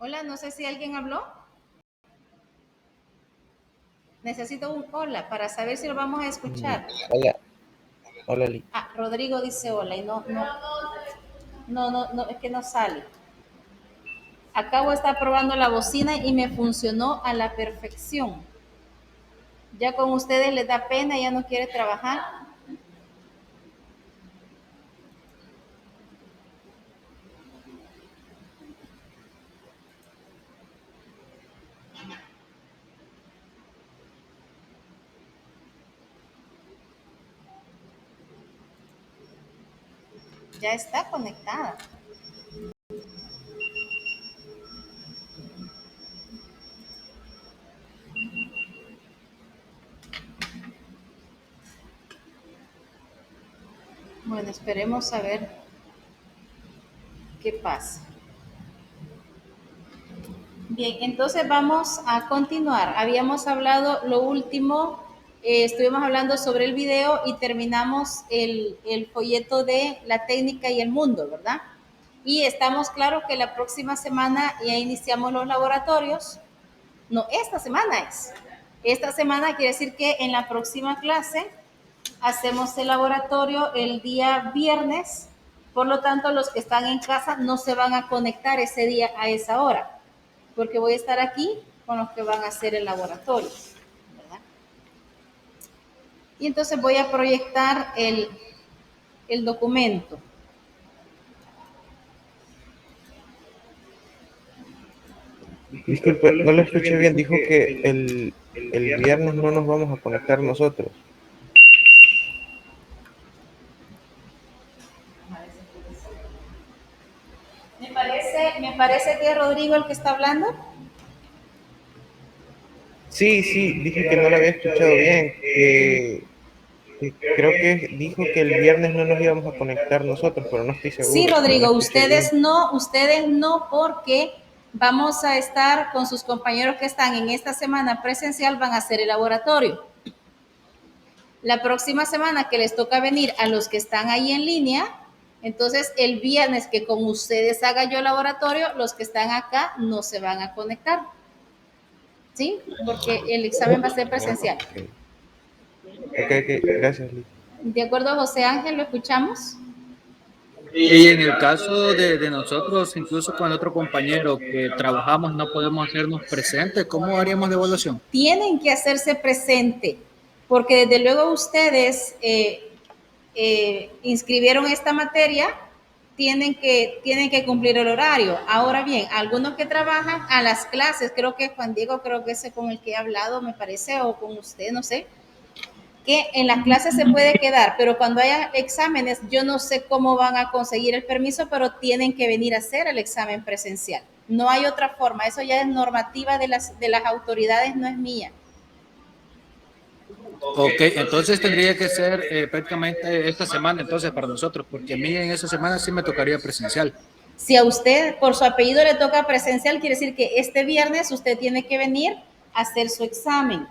Hola, no sé si alguien habló. Necesito un hola para saber si lo vamos a escuchar. Hola, hola, Lee. Ah, Rodrigo dice hola y no, es que no sale. Acabo de estar probando la bocina y me funcionó a la perfección. Ya con ustedes les da pena, ya no quiere trabajar. Ya está conectada. Bueno, esperemos a ver qué pasa. Bien, entonces vamos a continuar. Habíamos hablado lo último, estuvimos hablando sobre el video y terminamos el folleto de la técnica y el mundo, ¿verdad? Y estamos claros que la próxima semana ya iniciamos los laboratorios. No, esta semana es. Esta semana quiere decir que en la próxima clase hacemos el laboratorio el día viernes. Por lo tanto, los que están en casa no se van a conectar ese día a esa hora, porque voy a estar aquí con los que van a hacer el laboratorio, ¿verdad? Y entonces voy a proyectar el documento. Disculpe, no lo escuché bien. Dijo que el viernes no nos vamos a conectar nosotros. Me parece que es Rodrigo el que está hablando. Sí, sí, dije que no lo había escuchado bien. Que creo que dijo que el viernes no nos íbamos a conectar nosotros, pero no estoy Sí, seguro, como no Rodrigo, escuché bien. ustedes no, porque vamos a estar con sus compañeros que están en esta semana presencial, van a hacer el laboratorio. La próxima semana que les toca venir a los que están ahí en línea, entonces el viernes que con ustedes haga yo el laboratorio, los que están acá no se van a conectar, ¿sí? Porque el examen va a ser presencial. Ok, ok, gracias, Lee. ¿De acuerdo, José Ángel? ¿Lo escuchamos? Y en el caso de nosotros, incluso con otro compañero que trabajamos, no podemos hacernos presentes, ¿cómo haríamos la evaluación? Tienen que hacerse presente, porque desde luego ustedes inscribieron esta materia, tienen que cumplir el horario. Ahora bien, algunos que trabajan a las clases, creo que Juan Diego, creo que ese con el que he hablado, me parece, o con usted, no sé, que en las clases se puede quedar, pero cuando haya exámenes, yo no sé cómo van a conseguir el permiso, pero tienen que venir a hacer el examen presencial. No hay otra forma, eso ya es normativa de las autoridades, no es mía. Ok, entonces tendría que ser prácticamente esta semana entonces para nosotros, porque a mí en esa semana sí me tocaría presencial. Si a usted por su apellido le toca presencial, quiere decir que este viernes usted tiene que venir a hacer su examen.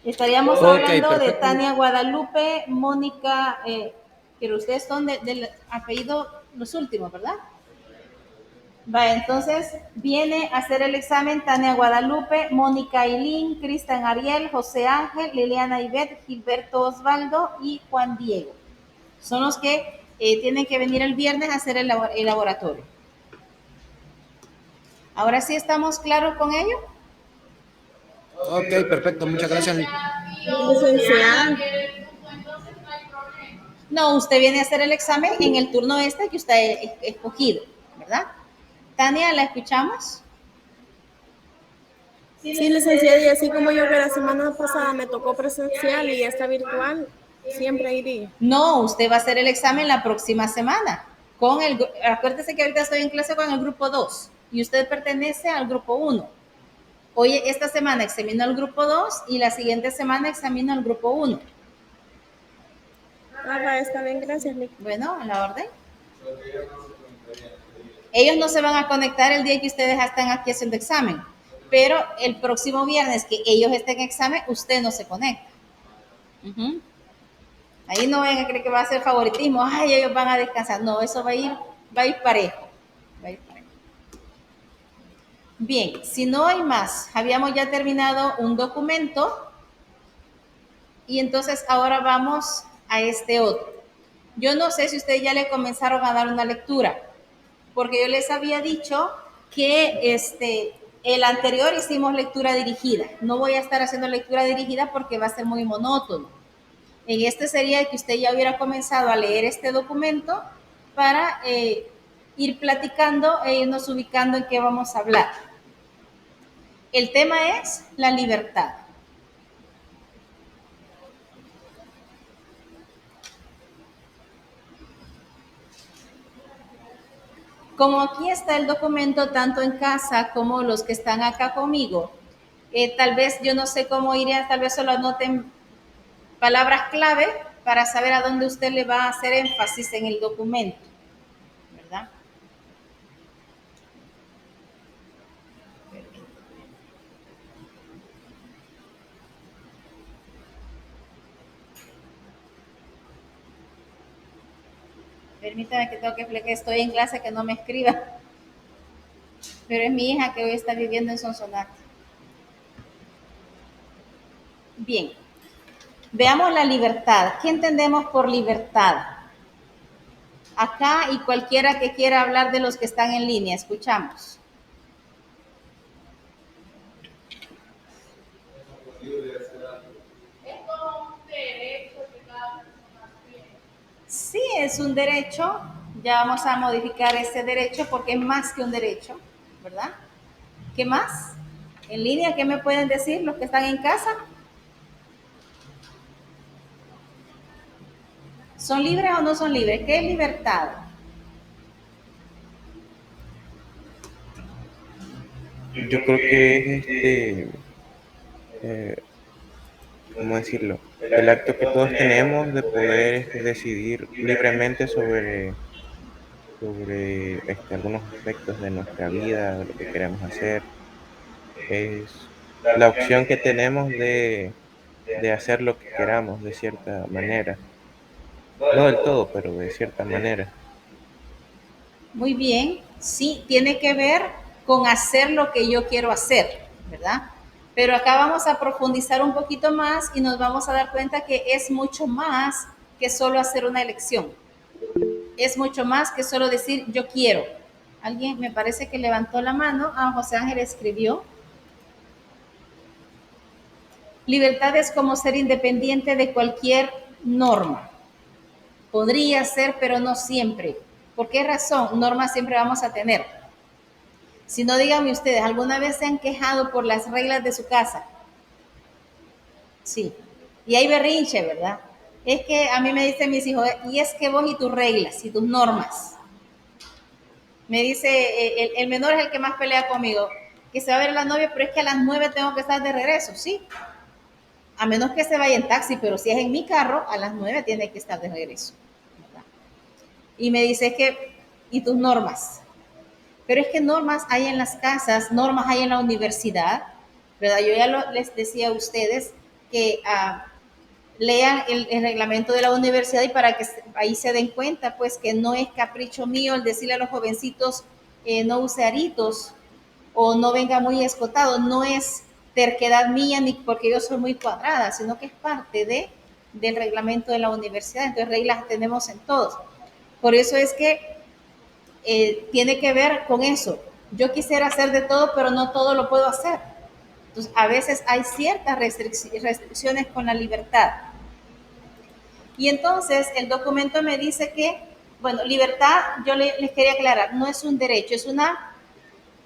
Estaríamos Ok, hablando de perfecto. Tania Guadalupe, Mónica, pero ustedes son del apellido los últimos, ¿verdad? Va, entonces viene a hacer el examen Tania Guadalupe, Mónica Ailín, Cristian Ariel, José Ángel, Liliana Ivette, Gilberto Osvaldo y Juan Diego. Son los que tienen que venir el viernes a hacer el laboratorio. ¿Ahora sí estamos claros con ello? Ok, perfecto, muchas gracias. Licenciada, No, usted viene a hacer el examen en el turno este que usted ha escogido, ¿verdad? Tania, ¿la escuchamos? sí, licenciada, y así como yo que la semana pasada me tocó presencial y esta virtual, siempre iría. No, usted va a hacer el examen la próxima semana. Acuérdese que ahorita estoy en clase con el grupo 2 y usted pertenece al grupo 1. Hoy, esta semana examino al grupo 2 y la siguiente semana examino al grupo 1. Ah, va, está bien, gracias, Lick. Bueno, a la orden. Ellos no se van a conectar el día que ustedes están aquí haciendo examen, pero el próximo viernes que ellos estén en examen, usted no se conecta. Uh-huh. Ahí no vayan a creer que va a ser favoritismo, ay, ellos van a descansar. No, eso va a ir parejo. Bien, si no hay más, habíamos ya terminado un documento y entonces ahora vamos a este otro. Yo no sé si ustedes ya le comenzaron a dar una lectura, porque yo les había dicho que el anterior hicimos lectura dirigida. No voy a estar haciendo lectura dirigida porque va a ser muy monótono. En este sería que usted ya hubiera comenzado a leer este documento para ir platicando e irnos ubicando en qué vamos a hablar. El tema es la libertad. Como aquí está el documento, tanto en casa como los que están acá conmigo, tal vez yo no sé cómo iría, tal vez solo anoten palabras clave para saber a dónde usted le va a hacer énfasis en el documento, ¿verdad? Permítame que tengo que estoy en clase, que no me escriba, pero es mi hija que hoy está viviendo en Sonsonate. Bien, veamos la libertad. ¿Qué entendemos por libertad? Acá y cualquiera que quiera hablar de los que están en línea, escuchamos. Sí, es un derecho. Ya vamos a modificar ese derecho porque es más que un derecho, ¿verdad? ¿Qué más? En línea, ¿qué me pueden decir los que están en casa? ¿Son libres o no son libres? ¿Qué es libertad? Yo creo que es ¿cómo decirlo? El acto que todos tenemos de poder decidir libremente sobre algunos aspectos de nuestra vida, de lo que queremos hacer. Es la opción que tenemos de hacer lo que queramos de cierta manera. No del todo, pero de cierta manera. Muy bien, sí, tiene que ver con hacer lo que yo quiero hacer, ¿verdad? Pero acá vamos a profundizar un poquito más y nos vamos a dar cuenta que es mucho más que solo hacer una elección. Es mucho más que solo decir yo quiero. Alguien me parece que levantó la mano. José Ángel escribió. Libertad es como ser independiente de cualquier norma. Podría ser, pero no siempre. ¿Por qué razón? Normas siempre vamos a tener. Si no, díganme ustedes, ¿alguna vez se han quejado por las reglas de su casa? Sí. Y hay berrinche, ¿verdad? Es que a mí me dicen mis hijos, y es que vos y tus reglas y tus normas. Me dice, el menor es el que más pelea conmigo, que se va a ver a la novia, pero es que a las 9 tengo que estar de regreso, ¿sí? A menos que se vaya en taxi, pero si es en mi carro, a las 9 tiene que estar de regreso, ¿verdad? Y me dice, es que, ¿y tus normas? Pero es que normas hay en las casas, normas hay en la universidad, ¿verdad? Yo ya les decía a ustedes que lean el reglamento de la universidad y para que ahí se den cuenta, pues, que no es capricho mío el decirle a los jovencitos no use aritos o no venga muy escotado, no es terquedad mía ni porque yo soy muy cuadrada, sino que es parte del reglamento de la universidad. Entonces, reglas tenemos en todos. Por eso es que tiene que ver con eso. Yo quisiera hacer de todo, pero no todo lo puedo hacer. Entonces, a veces hay ciertas restricciones con la libertad. Y entonces el documento me dice que, bueno, libertad, yo les quería aclarar, no es un derecho, es una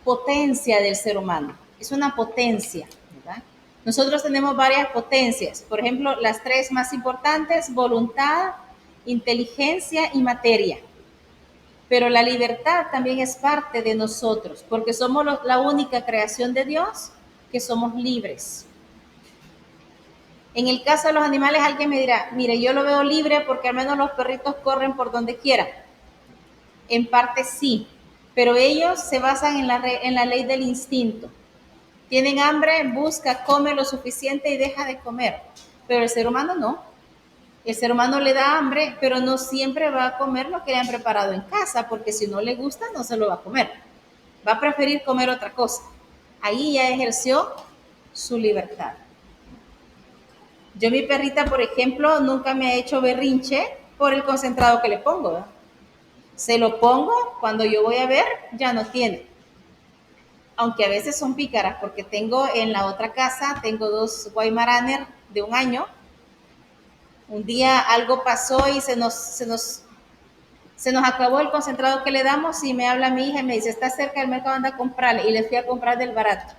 potencia del ser humano, es una potencia, ¿verdad? Nosotros tenemos varias potencias, por ejemplo, las tres más importantes, voluntad, inteligencia y materia. Pero la libertad también es parte de nosotros, porque somos la única creación de Dios que somos libres. En el caso de los animales, alguien me dirá, mire, yo lo veo libre porque al menos los perritos corren por donde quieran. En parte sí, pero ellos se basan en la ley del instinto. Tienen hambre, busca, come lo suficiente y deja de comer. Pero el ser humano no. El ser humano le da hambre, pero no siempre va a comer lo que le han preparado en casa, porque si no le gusta, no se lo va a comer. Va a preferir comer otra cosa. Ahí ya ejerció su libertad. Yo, mi perrita, por ejemplo, nunca me ha hecho berrinche por el concentrado que le pongo, ¿verdad? Se lo pongo, cuando yo voy a ver, ya no tiene. Aunque a veces son pícaras, porque tengo en la otra casa, tengo 2 Weimaraner de 1 año. Un día algo pasó y se nos acabó el concentrado que le damos y me habla mi hija y me dice, está cerca del mercado, anda a comprarle. Y le fui a comprar del barato.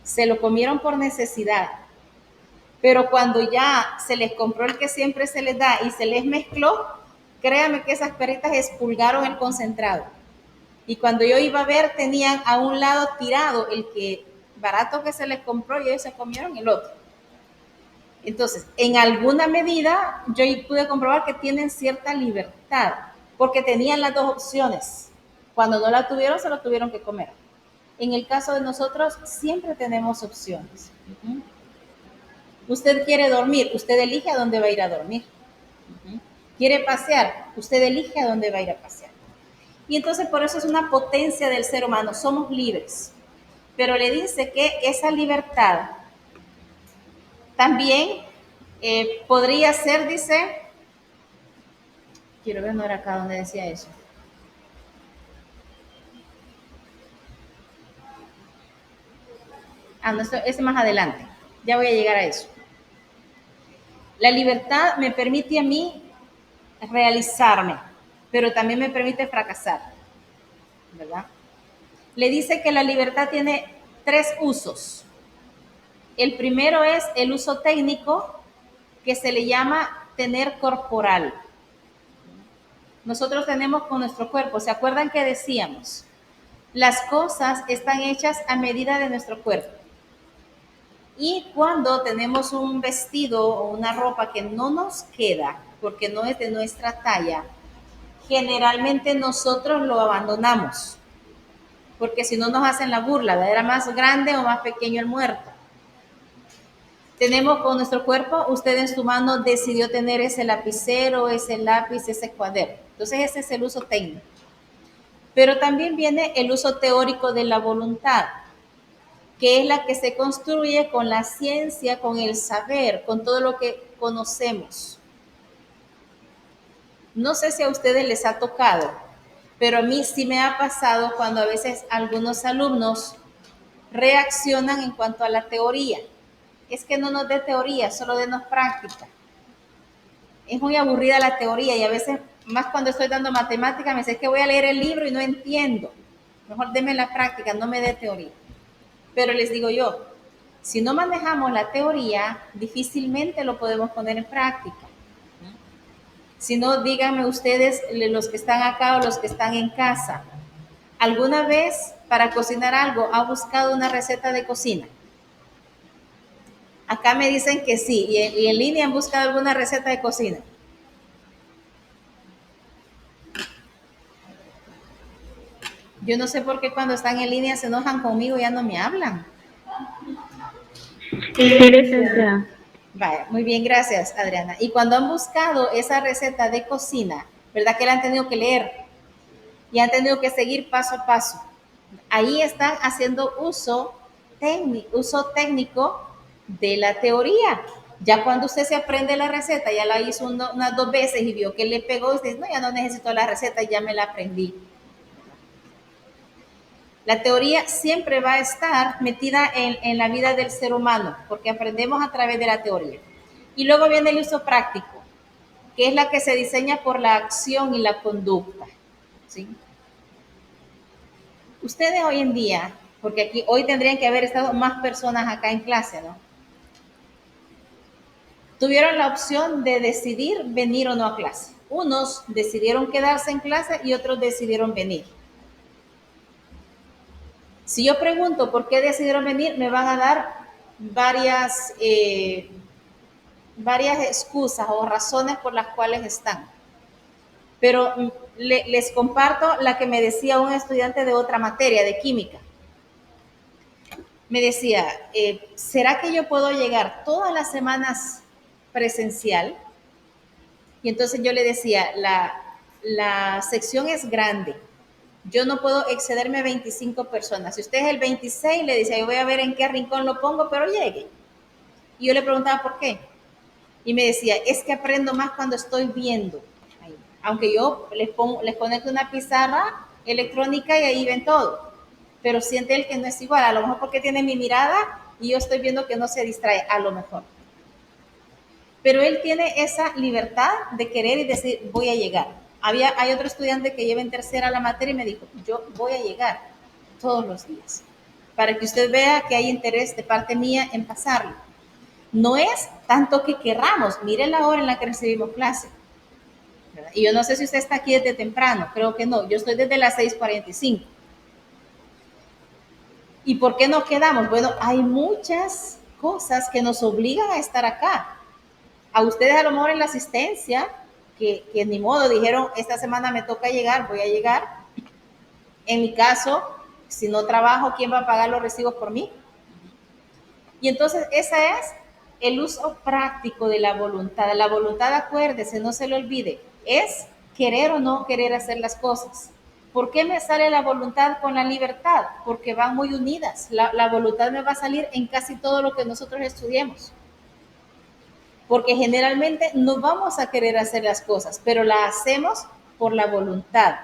Se lo comieron por necesidad. Pero cuando ya se les compró el que siempre se les da y se les mezcló, créame que esas perritas expulgaron el concentrado. Y cuando yo iba a ver, tenían a un lado tirado el que barato que se les compró y ellos se comieron el otro. Entonces, en alguna medida, yo pude comprobar que tienen cierta libertad, porque tenían las 2 opciones. Cuando no la tuvieron, se lo tuvieron que comer. En el caso de nosotros, siempre tenemos opciones. Usted quiere dormir, usted elige a dónde va a ir a dormir. Quiere pasear, usted elige a dónde va a ir a pasear. Y entonces por eso es una potencia del ser humano, somos libres. Pero le dice que esa libertad también podría ser, dice, quiero ver, no era acá donde decía eso. No, esto es más adelante, ya voy a llegar a eso. La libertad me permite a mí realizarme, pero también me permite fracasar, ¿verdad? Le dice que la libertad tiene 3 usos. El primero es el uso técnico, que se le llama tener corporal. Nosotros tenemos con nuestro cuerpo, ¿se acuerdan que decíamos? Las cosas están hechas a medida de nuestro cuerpo. Y cuando tenemos un vestido o una ropa que no nos queda, porque no es de nuestra talla, generalmente nosotros lo abandonamos, porque si no nos hacen la burla, ¿verdad? Era más grande o más pequeño el muerto. Tenemos con nuestro cuerpo, usted en su mano decidió tener ese lapicero, ese lápiz, ese cuaderno. Entonces ese es el uso técnico. Pero también viene el uso teórico de la voluntad, que es la que se construye con la ciencia, con el saber, con todo lo que conocemos. No sé si a ustedes les ha tocado, pero a mí sí me ha pasado cuando a veces algunos alumnos reaccionan en cuanto a la teoría. Es que no nos dé teoría, solo denos práctica. Es muy aburrida la teoría y a veces, más cuando estoy dando matemática, me dice que voy a leer el libro y no entiendo. Mejor deme la práctica, no me dé teoría. Pero les digo yo, si no manejamos la teoría, difícilmente lo podemos poner en práctica. Si no, díganme ustedes, los que están acá o los que están en casa, ¿alguna vez para cocinar algo ha buscado una receta de cocina? Acá me dicen que sí, y en línea han buscado alguna receta de cocina. Yo no sé por qué cuando están en línea se enojan conmigo y ya no me hablan. Sí, licenciada. Vaya, muy bien, gracias, Adriana. Y cuando han buscado esa receta de cocina, ¿verdad que la han tenido que leer? Y han tenido que seguir paso a paso. Ahí están haciendo uso técnico de la teoría. Ya cuando usted se aprende la receta, ya la hizo unas 2 veces y vio que le pegó, usted dice, no, ya no necesito la receta, ya me la aprendí. La teoría siempre va a estar metida en la vida del ser humano, porque aprendemos a través de la teoría. Y luego viene el uso práctico, que es la que se diseña por la acción y la conducta, ¿sí? Ustedes hoy en día, porque aquí hoy tendrían que haber estado más personas acá en clase, ¿no? Tuvieron la opción de decidir venir o no a clase. Unos decidieron quedarse en clase y otros decidieron venir. Si yo pregunto por qué decidieron venir, me van a dar varias excusas o razones por las cuales están. Pero les comparto la que me decía un estudiante de otra materia, de química. Me decía, ¿será que yo puedo llegar todas las semanas presencial? Y entonces yo le decía, la sección es grande, yo no puedo excederme a 25 personas. Si usted es el 26, le decía, yo voy a ver en qué rincón lo pongo, pero llegue. Y yo le preguntaba por qué. Y me decía, es que aprendo más cuando estoy viendo. Aunque yo les conecto una pizarra electrónica y ahí ven todo. Pero siente él que no es igual. A lo mejor porque tiene mi mirada y yo estoy viendo que no se distrae, a lo mejor. Pero él tiene esa libertad de querer y decir, voy a llegar. Hay otro estudiante que lleva en tercera la materia y me dijo, yo voy a llegar todos los días, para que usted vea que hay interés de parte mía en pasarlo. No es tanto que querramos, mire la hora en la que recibimos clase. ¿Verdad? Y yo no sé si usted está aquí desde temprano, creo que no, yo estoy desde las 6:45. ¿Y por qué nos quedamos? Bueno, hay muchas cosas que nos obligan a estar acá. A ustedes a lo mejor en la asistencia, que ni modo, dijeron, esta semana me toca llegar, voy a llegar. En mi caso, si no trabajo, ¿quién va a pagar los recibos por mí? Y entonces ese es el uso práctico de la voluntad. La voluntad, acuérdese, no se le olvide, es querer o no querer hacer las cosas. ¿Por qué me sale la voluntad con la libertad? Porque van muy unidas. La voluntad me va a salir en casi todo lo que nosotros estudiemos. Porque generalmente no vamos a querer hacer las cosas, pero la hacemos por la voluntad.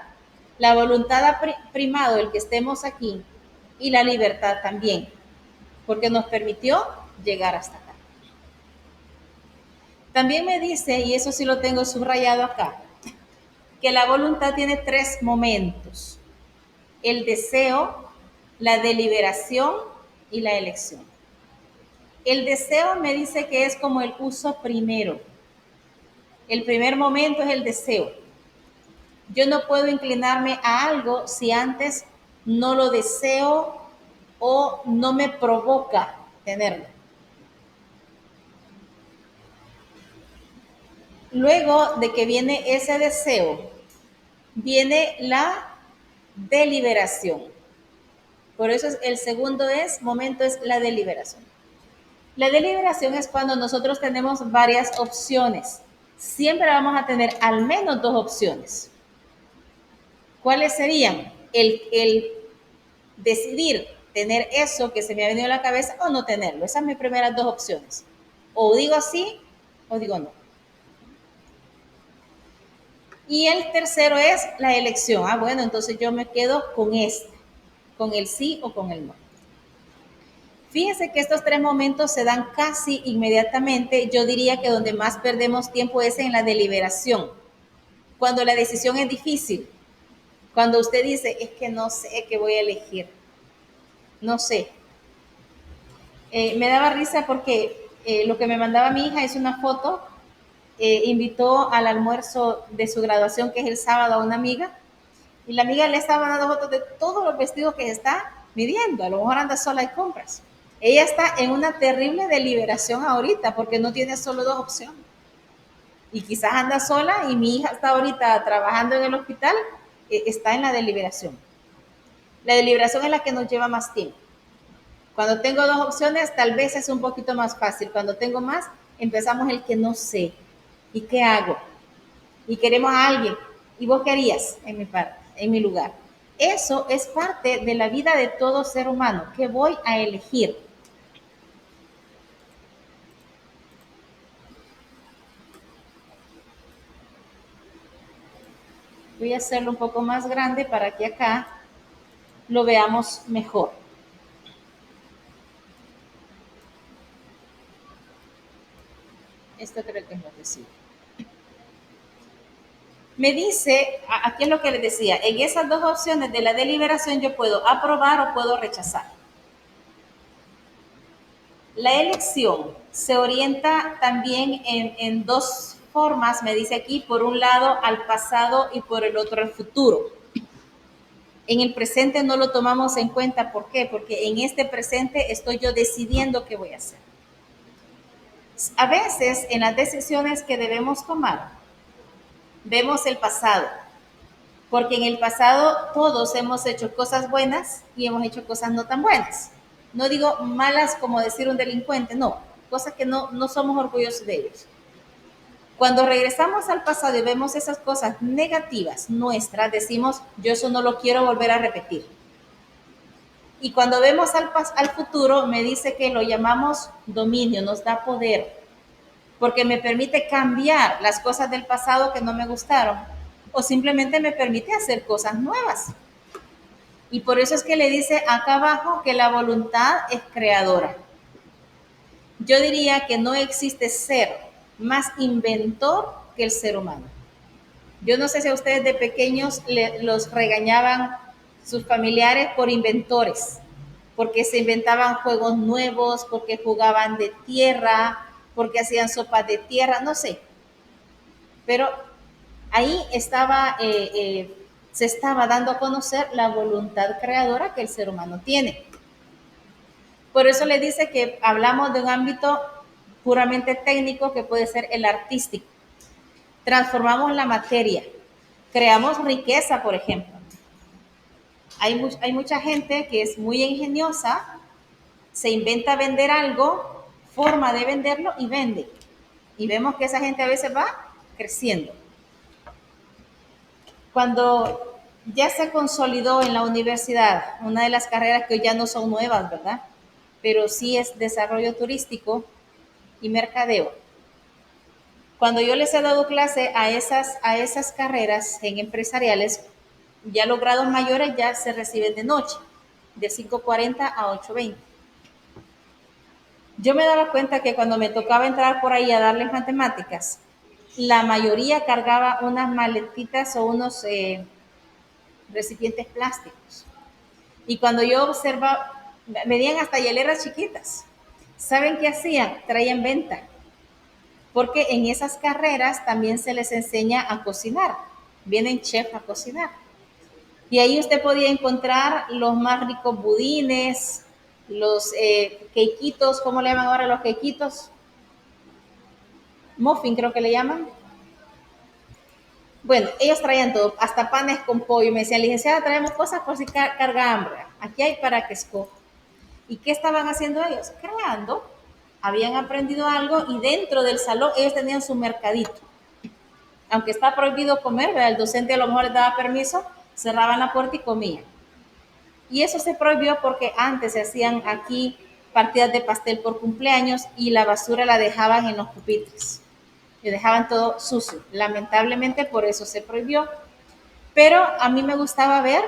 La voluntad ha primado el que estemos aquí y la libertad también, porque nos permitió llegar hasta acá. También me dice, y eso sí lo tengo subrayado acá, que la voluntad tiene 3 momentos: el deseo, la deliberación y la elección. El deseo me dice que es como el uso primero. El primer momento es el deseo. Yo no puedo inclinarme a algo si antes no lo deseo o no me provoca tenerlo. Luego de que viene ese deseo, viene la deliberación. Por eso el segundo momento es la deliberación. La deliberación es cuando nosotros tenemos varias opciones. Siempre vamos a tener al menos 2 opciones. ¿Cuáles serían? El decidir tener eso que se me ha venido a la cabeza o no tenerlo. Esas son mis primeras 2 opciones. O digo sí o digo no. Y el tercero es la elección. Bueno, entonces yo me quedo con con el sí o con el no. Fíjense que estos 3 momentos se dan casi inmediatamente. Yo diría que donde más perdemos tiempo es en la deliberación, cuando la decisión es difícil, cuando usted dice, es que no sé qué voy a elegir, no sé. Me daba risa porque lo que me mandaba mi hija es una foto, invitó al almuerzo de su graduación, que es el sábado, a una amiga, y la amiga le estaba mandando fotos de todos los vestidos que está midiendo. A lo mejor anda sola y compras. Ella está en una terrible deliberación ahorita porque no tiene solo 2 opciones. Y quizás anda sola y mi hija está ahorita trabajando en el hospital, está en la deliberación. La deliberación es la que nos lleva más tiempo. Cuando tengo 2 opciones, tal vez es un poquito más fácil. Cuando tengo más, empezamos el que no sé. ¿Y qué hago? Y queremos a alguien. ¿Y vos qué harías en mi lugar? Eso es parte de la vida de todo ser humano. ¿Qué voy a elegir? Voy a hacerlo un poco más grande para que acá lo veamos mejor. Esto creo que es lo que sí. Me dice, aquí es lo que les decía, en esas 2 opciones de la deliberación yo puedo aprobar o puedo rechazar. La elección se orienta también en 2 formas, me dice aquí, por un lado al pasado y por el otro al futuro. En el presente no lo tomamos en cuenta, ¿por qué? Porque en este presente estoy yo decidiendo qué voy a hacer. A veces en las decisiones que debemos tomar, vemos el pasado, porque en el pasado todos hemos hecho cosas buenas y hemos hecho cosas no tan buenas. No digo malas como decir un delincuente, no, cosas que no somos orgullosos de ellos. Cuando regresamos al pasado y vemos esas cosas negativas nuestras, decimos, yo eso no lo quiero volver a repetir. Y cuando vemos al futuro, me dice que lo llamamos dominio, nos da poder, porque me permite cambiar las cosas del pasado que no me gustaron, o simplemente me permite hacer cosas nuevas. Y por eso es que le dice acá abajo que la voluntad es creadora. Yo diría que no existe ser más inventor que el ser humano. Yo no sé si a ustedes de pequeños los regañaban sus familiares por inventores, porque se inventaban juegos nuevos, porque jugaban de tierra, porque hacían sopas de tierra, no sé. Pero ahí se estaba dando a conocer la voluntad creadora que el ser humano tiene. Por eso le dice que hablamos de un ámbito puramente técnico que puede ser el artístico. Transformamos la materia, creamos riqueza, por ejemplo. Hay mucha gente que es muy ingeniosa, se inventa vender algo, forma de venderlo y vende. Y vemos que esa gente a veces va creciendo. Cuando ya se consolidó en la universidad una de las carreras que hoy ya no son nuevas, ¿verdad? Pero sí es desarrollo turístico y mercadeo. Cuando yo les he dado clase a esas carreras en empresariales, ya los grados mayores ya se reciben de noche, de 5:40 a 8:20. Yo me daba cuenta que cuando me tocaba entrar por ahí a darles matemáticas, la mayoría cargaba unas maletitas o unos recipientes plásticos. Y cuando yo observaba, medían hasta hieleras chiquitas. ¿Saben qué hacían? Traían venta. Porque en esas carreras también se les enseña a cocinar. Vienen chefs a cocinar. Y ahí usted podía encontrar los más ricos budines, los quequitos, ¿cómo le llaman ahora los quequitos? Muffin creo que le llaman. Bueno, ellos traían todo, hasta panes con pollo. Me decían, licenciada, traemos cosas por si carga hambre. Aquí hay para que escoja. ¿Y qué estaban haciendo ellos? Creando. Habían aprendido algo y dentro del salón ellos tenían su mercadito. Aunque está prohibido comer, ¿verdad? El docente a lo mejor les daba permiso, cerraban la puerta y comían. Y eso se prohibió porque antes se hacían aquí partidas de pastel por cumpleaños y la basura la dejaban en los pupitres. Le dejaban todo sucio. Lamentablemente por eso se prohibió. Pero a mí me gustaba ver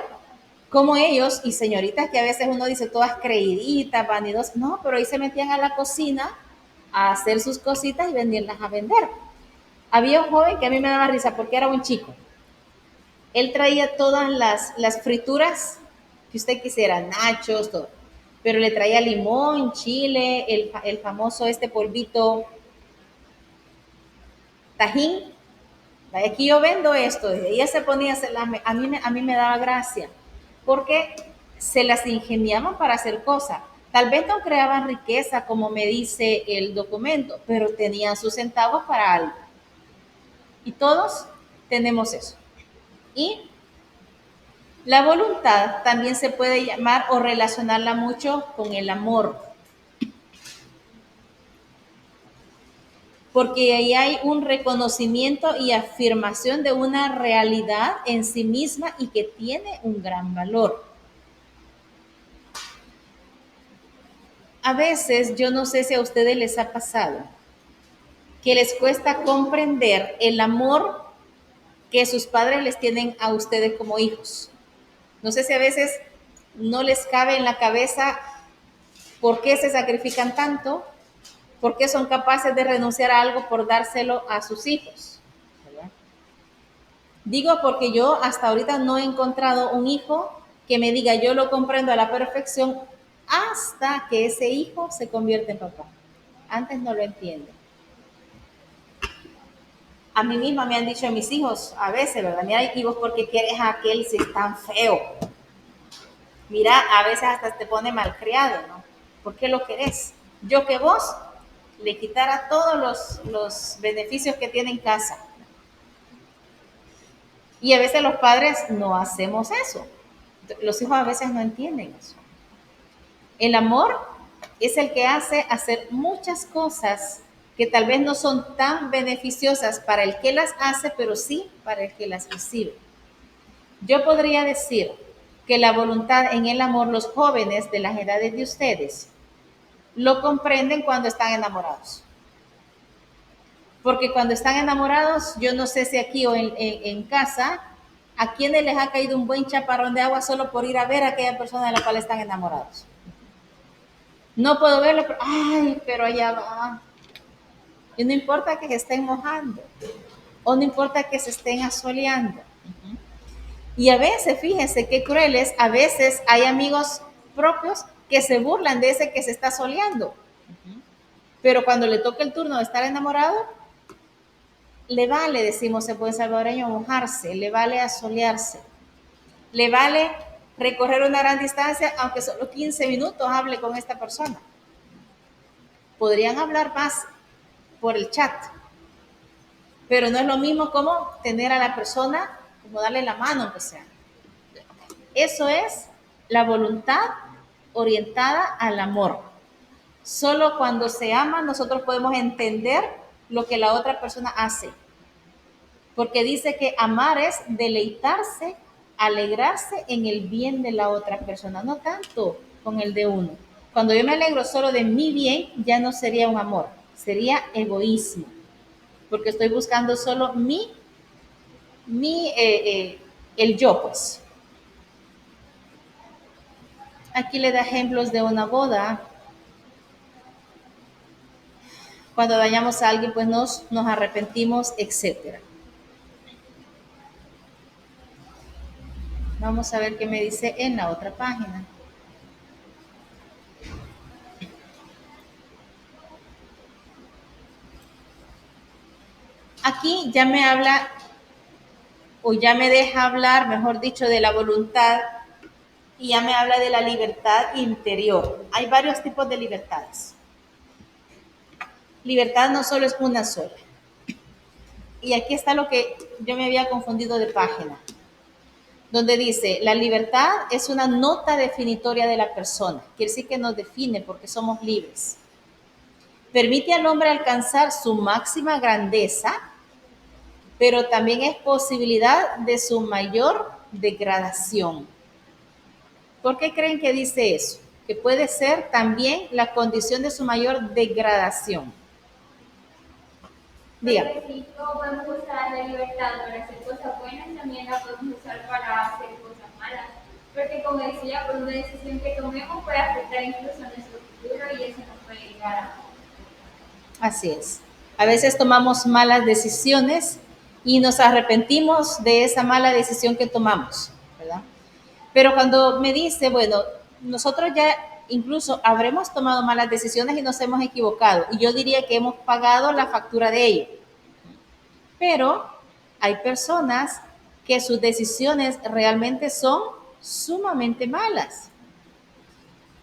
cómo ellos, y señoritas que a veces uno dice todas creíditas, vanidosas, no, pero ahí se metían a la cocina a hacer sus cositas y venderlas a vender. Había un joven que a mí me daba risa porque era un chico. Él traía todas las frituras que usted quisiera, nachos, todo. Pero le traía limón, chile, el famoso polvito tajín. Aquí yo vendo esto. Ella se ponía a hacerlas, a mí me daba gracia, porque se las ingeniaban para hacer cosas. Tal vez no creaban riqueza, como me dice el documento, pero tenían sus centavos para algo. Y todos tenemos eso. Y la voluntad también se puede llamar o relacionarla mucho con el amor. Porque ahí hay un reconocimiento y afirmación de una realidad en sí misma y que tiene un gran valor. A veces, yo no sé si a ustedes les ha pasado, que les cuesta comprender el amor que sus padres les tienen a ustedes como hijos. No sé si a veces no les cabe en la cabeza por qué se sacrifican tanto, por qué son capaces de renunciar a algo por dárselo a sus hijos. ¿Verdad? Digo porque yo hasta ahorita no he encontrado un hijo que me diga yo lo comprendo a la perfección hasta que ese hijo se convierte en papá. Antes no lo entiendo. A mí misma me han dicho mis hijos a veces, ¿verdad? Mira, ¿y vos por qué quieres a aquel si es tan feo? Mira, a veces hasta te pone malcriado, ¿no? ¿Por qué lo querés? Yo que vos le quitara todos los beneficios que tiene en casa. Y a veces los padres no hacemos eso. Los hijos a veces no entienden eso. El amor es el que hace hacer muchas cosas que tal vez no son tan beneficiosas para el que las hace, pero sí para el que las recibe. Yo podría decir que la voluntad en el amor, los jóvenes de las edades de ustedes lo comprenden cuando están enamorados. Porque cuando están enamorados, yo no sé si aquí o en casa, a quienes les ha caído un buen chaparrón de agua solo por ir a ver a aquella persona de la cual están enamorados. No puedo verlo, pero, ay, pero allá va. Y no importa que se estén mojando, o no importa que se estén asoleando. Y a veces, fíjense qué crueles, a veces hay amigos propios que se burlan de ese que se está soleando. Pero cuando le toca el turno de estar enamorado, le vale, decimos en buen salvadoreño, mojarse, le vale asolearse, le vale recorrer una gran distancia, aunque solo 15 minutos hable con esta persona. Podrían hablar más por el chat, pero no es lo mismo como tener a la persona, como darle la mano, aunque sea. Eso es la voluntad orientada al amor. Solo cuando se ama nosotros podemos entender lo que la otra persona hace. Porque dice que amar es deleitarse, alegrarse en el bien de la otra persona, no tanto con el de uno. Cuando yo me alegro solo de mi bien, ya no sería un amor, sería egoísmo. Porque estoy buscando solo el yo, pues. Aquí le da ejemplos de una boda. Cuando dañamos a alguien, pues nos arrepentimos, etcétera. Vamos a ver qué me dice en la otra página. Aquí ya me habla, o ya me deja hablar, mejor dicho, de la voluntad, y ya me habla de la libertad interior. Hay varios tipos de libertades. Libertad no solo es una sola. Y aquí está lo que yo me había confundido de página, donde dice, la libertad es una nota definitoria de la persona. Quiere decir que nos define porque somos libres. Permite al hombre alcanzar su máxima grandeza, pero también es posibilidad de su mayor degradación. ¿Por qué creen que dice eso? Que puede ser también la condición de su mayor degradación. Dígame. Porque si no podemos usar la libertad para hacer cosas buenas, también la podemos usar para hacer cosas malas. Porque como decía, por una decisión que tomemos puede afectar incluso a nuestro futuro y eso nos puede llegar a... Así es. A veces tomamos malas decisiones y nos arrepentimos de esa mala decisión que tomamos, ¿verdad? Pero cuando me dice, bueno, nosotros ya incluso habremos tomado malas decisiones y nos hemos equivocado, y yo diría que hemos pagado la factura de ello. Pero hay personas que sus decisiones realmente son sumamente malas.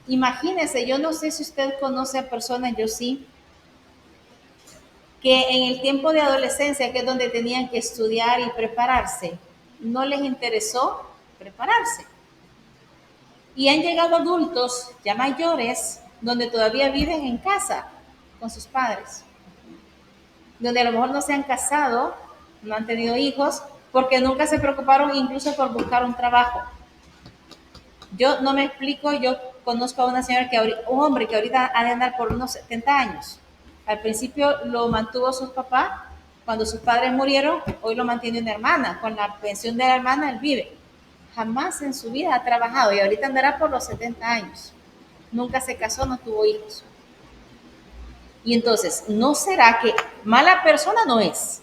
Imagínense, yo no sé si usted conoce a personas, yo sí, que en el tiempo de adolescencia, que es donde tenían que estudiar y prepararse, no les interesó prepararse. Y han llegado adultos ya mayores, donde todavía viven en casa con sus padres, donde a lo mejor no se han casado, no han tenido hijos, porque nunca se preocuparon incluso por buscar un trabajo. Yo no me explico, yo conozco a una señora un hombre que ahorita ha de andar por unos 70 años. Al principio lo mantuvo sus papás, cuando sus padres murieron, hoy lo mantiene una hermana, con la pensión de la hermana él vive. Jamás en su vida ha trabajado y ahorita andará por los 70 años. Nunca se casó, no tuvo hijos. Y entonces, ¿no será que mala persona no es?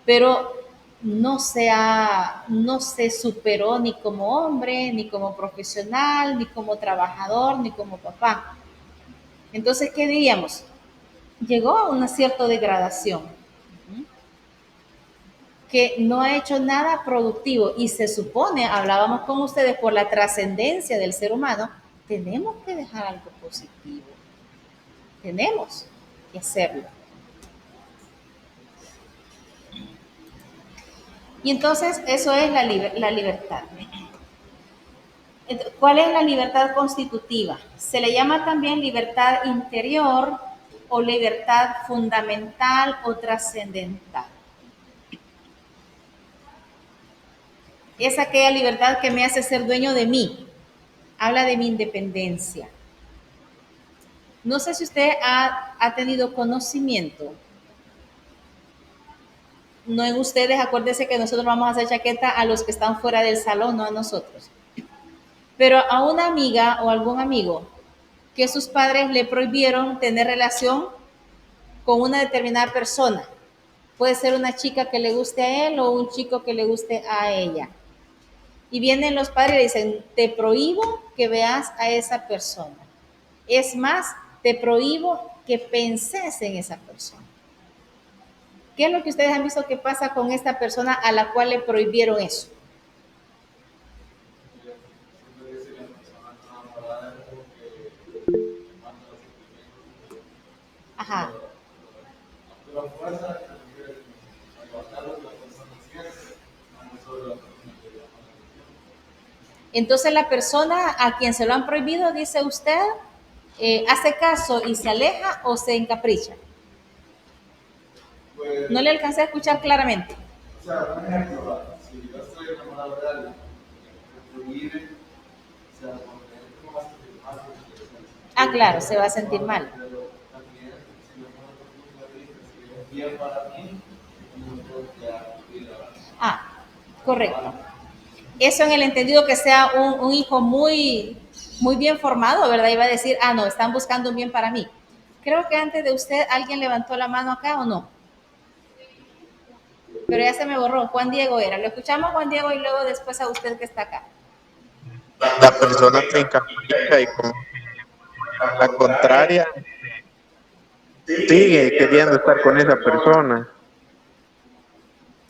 Pero no se superó ni como hombre, ni como profesional, ni como trabajador, ni como papá. Entonces, ¿qué diríamos? Llegó a una cierta degradación, que no ha hecho nada productivo y se supone, hablábamos con ustedes, por la trascendencia del ser humano, tenemos que dejar algo positivo. Tenemos que hacerlo. Y entonces eso es la libertad. ¿Cuál es la libertad constitutiva? Se le llama también libertad interior o libertad fundamental o trascendental. Es aquella libertad que me hace ser dueño de mí. Habla de mi independencia. No sé si usted ha tenido conocimiento. No en ustedes, acuérdense que nosotros vamos a hacer chaqueta a los que están fuera del salón, no a nosotros. Pero a una amiga o algún amigo que sus padres le prohibieron tener relación con una determinada persona. Puede ser una chica que le guste a él o un chico que le guste a ella. Y vienen los padres y le dicen, te prohíbo que veas a esa persona. Es más, te prohíbo que penses en esa persona. ¿Qué es lo que ustedes han visto que pasa con esta persona a la cual le prohibieron eso? Ajá. Entonces la persona a quien se lo han prohibido, dice usted, hace caso y se aleja o se encapricha. No le alcancé a escuchar claramente. O sea, por ejemplo, si yo estoy enamorado de alguien, me prohíbe, o sea, porque no va a sentir mal. Ah, claro, se va a sentir mal. Pero también, si me pongo por punto de vista, si es bien para mí, no puedo quedar vida. Ah, correcto. Eso en el entendido que sea un hijo muy, muy bien formado, ¿verdad? Iba a decir, ah, no, están buscando un bien para mí. Creo que antes de usted alguien levantó la mano acá o no. Pero ya se me borró. Juan Diego era. Lo escuchamos, Juan Diego, y luego después a usted que está acá. La persona se encapricha y como la contraria sigue queriendo estar con esa persona.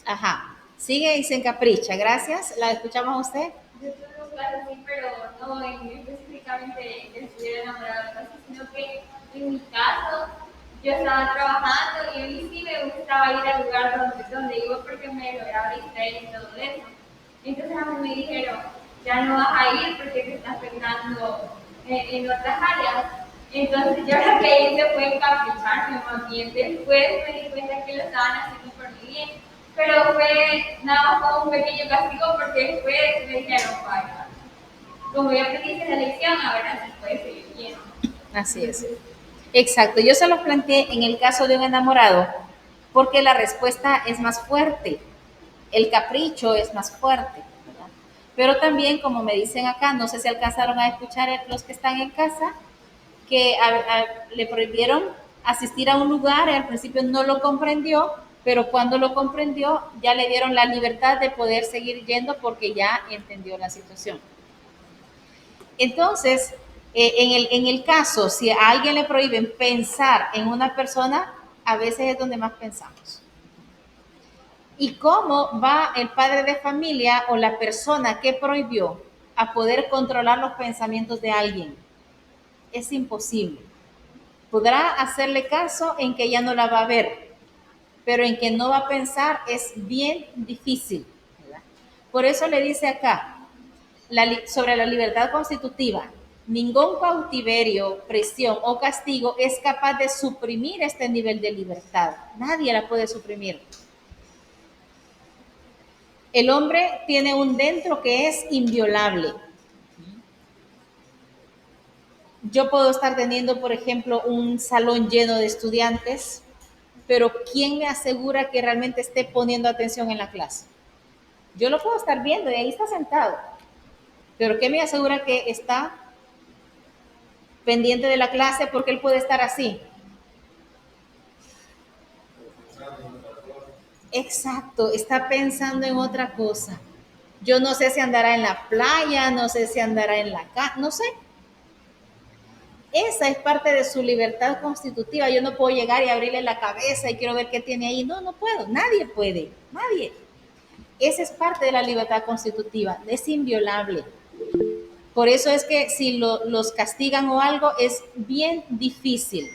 Ajá. Sigue y se encapricha. Gracias. ¿La escuchamos a usted? Yo tuve un caso así, pero no específicamente de estuviera enamorado de cosas, sino que en mi caso yo estaba trabajando y a mí sí me gustaba ir al lugar donde iba porque me lograba distraer y todo eso. Entonces a mí me dijeron, ya no vas a ir porque te está afectando en otras áreas. Entonces yo lo que hice fue encapricharme más bien. Después me di cuenta que lo estaban haciendo por mi bien. Pero fue nada más como un pequeño castigo porque después me dijeron, vaya, como ya aprendiste la lección, ahora sí puedes seguir bien. Así es. Exacto. Yo se los planteé en el caso de un enamorado porque la respuesta es más fuerte. El capricho es más fuerte. ¿Verdad? Pero también, como me dicen acá, no sé si alcanzaron a escuchar los que están en casa, que le prohibieron asistir a un lugar y al principio no lo comprendió, pero cuando lo comprendió ya le dieron la libertad de poder seguir yendo porque ya entendió la situación. Entonces, en el caso, si a alguien le prohíben pensar en una persona, a veces es donde más pensamos. ¿Y cómo va el padre de familia o la persona que prohibió a poder controlar los pensamientos de alguien? Es imposible. Podrá hacerle caso en que ya no la va a ver, pero en que no va a pensar es bien difícil, ¿verdad? Por eso le dice acá, sobre la libertad constitutiva, ningún cautiverio, prisión o castigo es capaz de suprimir este nivel de libertad. Nadie la puede suprimir. El hombre tiene un dentro que es inviolable. Yo puedo estar teniendo, por ejemplo, un salón lleno de estudiantes, pero ¿quién me asegura que realmente esté poniendo atención en la clase? Yo lo puedo estar viendo y ahí está sentado, pero ¿qué me asegura que está pendiente de la clase porque él puede estar así? Exacto, está pensando en otra cosa. Yo no sé si andará en la playa, no sé si andará en la casa, no sé. Esa es parte de su libertad constitutiva. Yo no puedo llegar y abrirle la cabeza y quiero ver qué tiene ahí. No, no puedo. Nadie puede. Nadie. Esa es parte de la libertad constitutiva. Es inviolable. Por eso es que si los castigan o algo es bien difícil.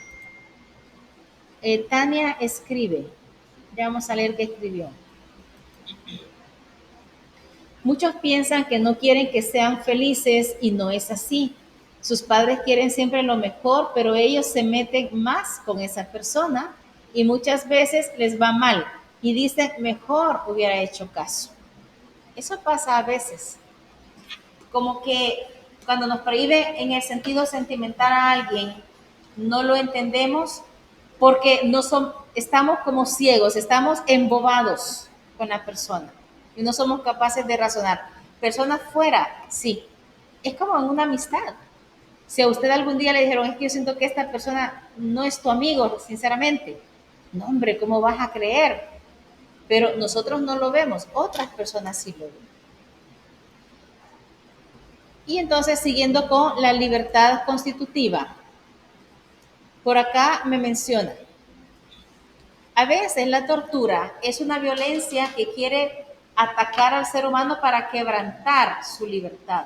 Tania escribe. Ya vamos a leer qué escribió. Muchos piensan que no quieren que sean felices y no es así. Sus padres quieren siempre lo mejor, pero ellos se meten más con esa persona y muchas veces les va mal y dicen, mejor hubiera hecho caso. Eso pasa a veces. Como que cuando nos prohíbe en el sentido sentimental a alguien, no lo entendemos porque estamos como ciegos, estamos embobados con la persona y no somos capaces de razonar. Personas fuera, sí, es como en una amistad. Si a usted algún día le dijeron, es que yo siento que esta persona no es tu amigo, sinceramente, no, hombre, ¿cómo vas a creer? Pero nosotros no lo vemos, otras personas sí lo ven. Y entonces, siguiendo con la libertad constitutiva, por acá me menciona, a veces la tortura es una violencia que quiere atacar al ser humano para quebrantar su libertad.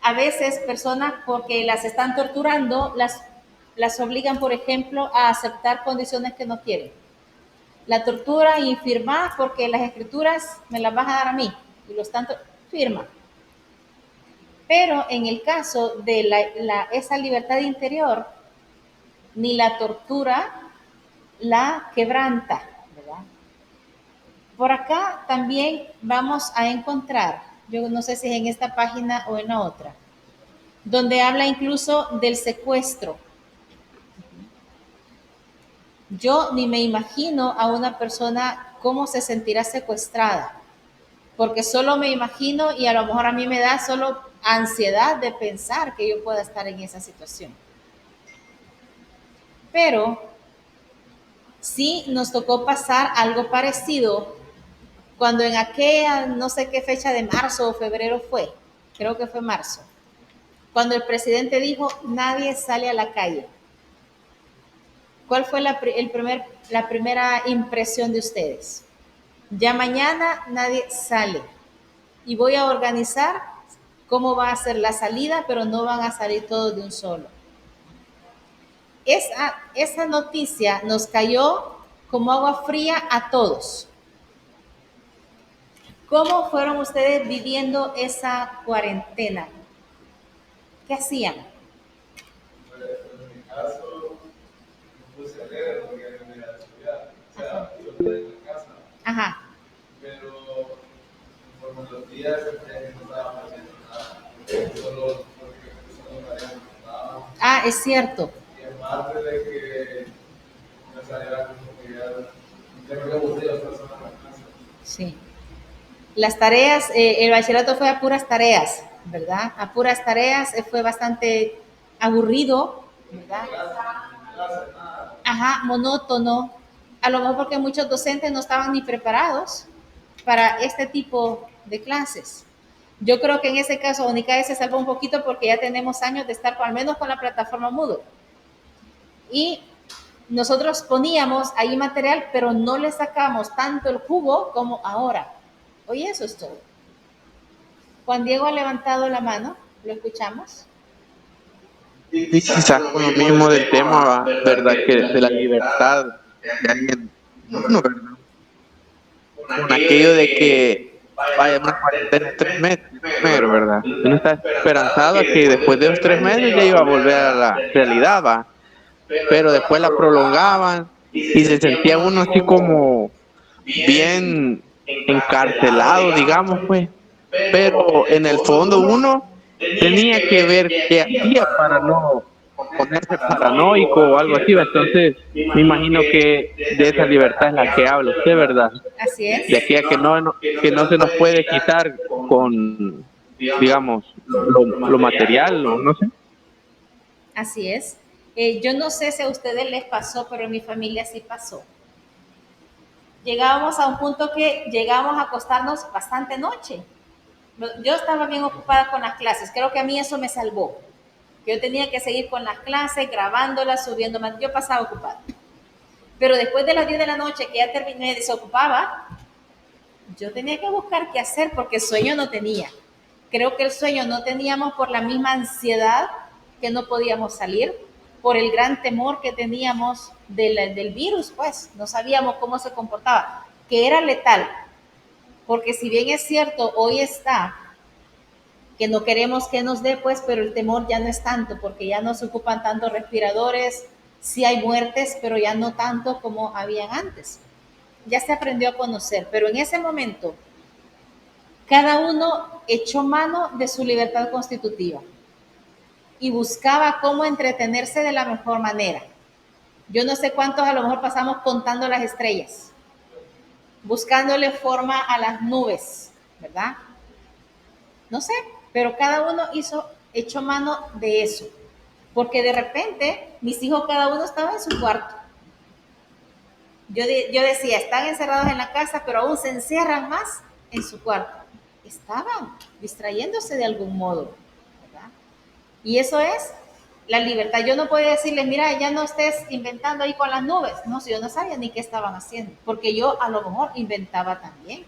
A veces personas, porque las están torturando, las obligan, por ejemplo, a aceptar condiciones que no quieren. La tortura y firma porque las escrituras me las vas a dar a mí y los tanto firma. Pero en el caso de esa libertad interior, ni la tortura la quebranta, ¿verdad? Por acá también vamos a encontrar, yo no sé si es en esta página o en la otra, donde habla incluso del secuestro. Yo ni me imagino a una persona cómo se sentirá secuestrada, porque solo me imagino y a lo mejor a mí me da solo ansiedad de pensar que yo pueda estar en esa situación. Pero sí nos tocó pasar algo parecido cuando en aquella, no sé qué fecha de marzo o febrero fue, creo que fue marzo, cuando el presidente dijo, nadie sale a la calle. ¿Cuál fue la primera impresión de ustedes? Ya mañana nadie sale y voy a organizar cómo va a ser la salida, pero no van a salir todos de un solo. Esa noticia nos cayó como agua fría a todos. ¿Cómo fueron ustedes viviendo esa cuarentena? ¿Qué hacían? En mi caso, me puse a leer porque no me iba a estudiar. O sea, yo estoy en la casa. Ajá. Pero conforme los días sentía que no estaba haciendo nada. Solo porque solo tareas que no estaba. Ah, es cierto. Y aparte de que me salía como que ya me había aburrido estar solo en la casa. Sí. Las tareas, el bachillerato fue a puras tareas, ¿verdad? A puras tareas, fue bastante aburrido, ¿verdad? Ajá, monótono. A lo mejor porque muchos docentes no estaban ni preparados para este tipo de clases. Yo creo que en ese caso Unicae se salvó un poquito porque ya tenemos años de estar al menos con la plataforma Moodle. Y nosotros poníamos ahí material, pero no le sacamos tanto el jugo como ahora. Hoy eso es todo. Juan Diego ha levantado la mano, ¿lo escuchamos? Y quizás con lo mismo del tema, ¿verdad? Que de la libertad de alguien, uno, ¿verdad? Con aquello de que vaya una cuarentena de 3 meses primero, ¿verdad? Uno está esperanzado a que después de los 3 meses ya iba a volver a la realidad, va. Pero después la prolongaban y se sentía uno así como bien encarcelado, digamos, pues. Pero en el fondo uno tenía que ver qué hacía para no ponerse paranoico o algo así, ¿va? Entonces me imagino que de esa libertad es la que habla usted, ¿verdad? Así es. De aquella que no se nos puede quitar con, digamos, lo material, o no sé. Así es. Yo no sé si a ustedes les pasó, pero en mi familia sí pasó. Llegábamos a un punto que llegábamos a acostarnos bastante noche. Yo estaba bien ocupada con las clases, creo que a mí eso me salvó. Yo tenía que seguir con las clases, grabándolas, subiendo más, yo pasaba ocupada. Pero después de las 10 de la noche que ya terminé, desocupaba, yo tenía que buscar qué hacer porque sueño no tenía. Creo que el sueño no teníamos por la misma ansiedad que no podíamos salir, por el gran temor que teníamos del virus, pues no sabíamos cómo se comportaba, que era letal. Porque si bien es cierto, hoy está que no queremos que nos dé, pues, pero el temor ya no es tanto, porque ya no se ocupan tantos respiradores, sí hay muertes, pero ya no tanto como habían antes. Ya se aprendió a conocer, pero en ese momento cada uno echó mano de su libertad constitutiva y buscaba cómo entretenerse de la mejor manera. Yo no sé cuántos a lo mejor pasamos contando las estrellas, buscándole forma a las nubes, ¿verdad? No sé, pero cada uno echó mano de eso, porque de repente mis hijos cada uno estaba en su cuarto. Yo decía, están encerrados en la casa, pero aún se encierran más en su cuarto. Estaban distrayéndose de algún modo, ¿verdad? Y eso es la libertad. Yo no podía decirles, mira, ya no estés inventando ahí con las nubes. No, si yo no sabía ni qué estaban haciendo, porque yo a lo mejor inventaba también,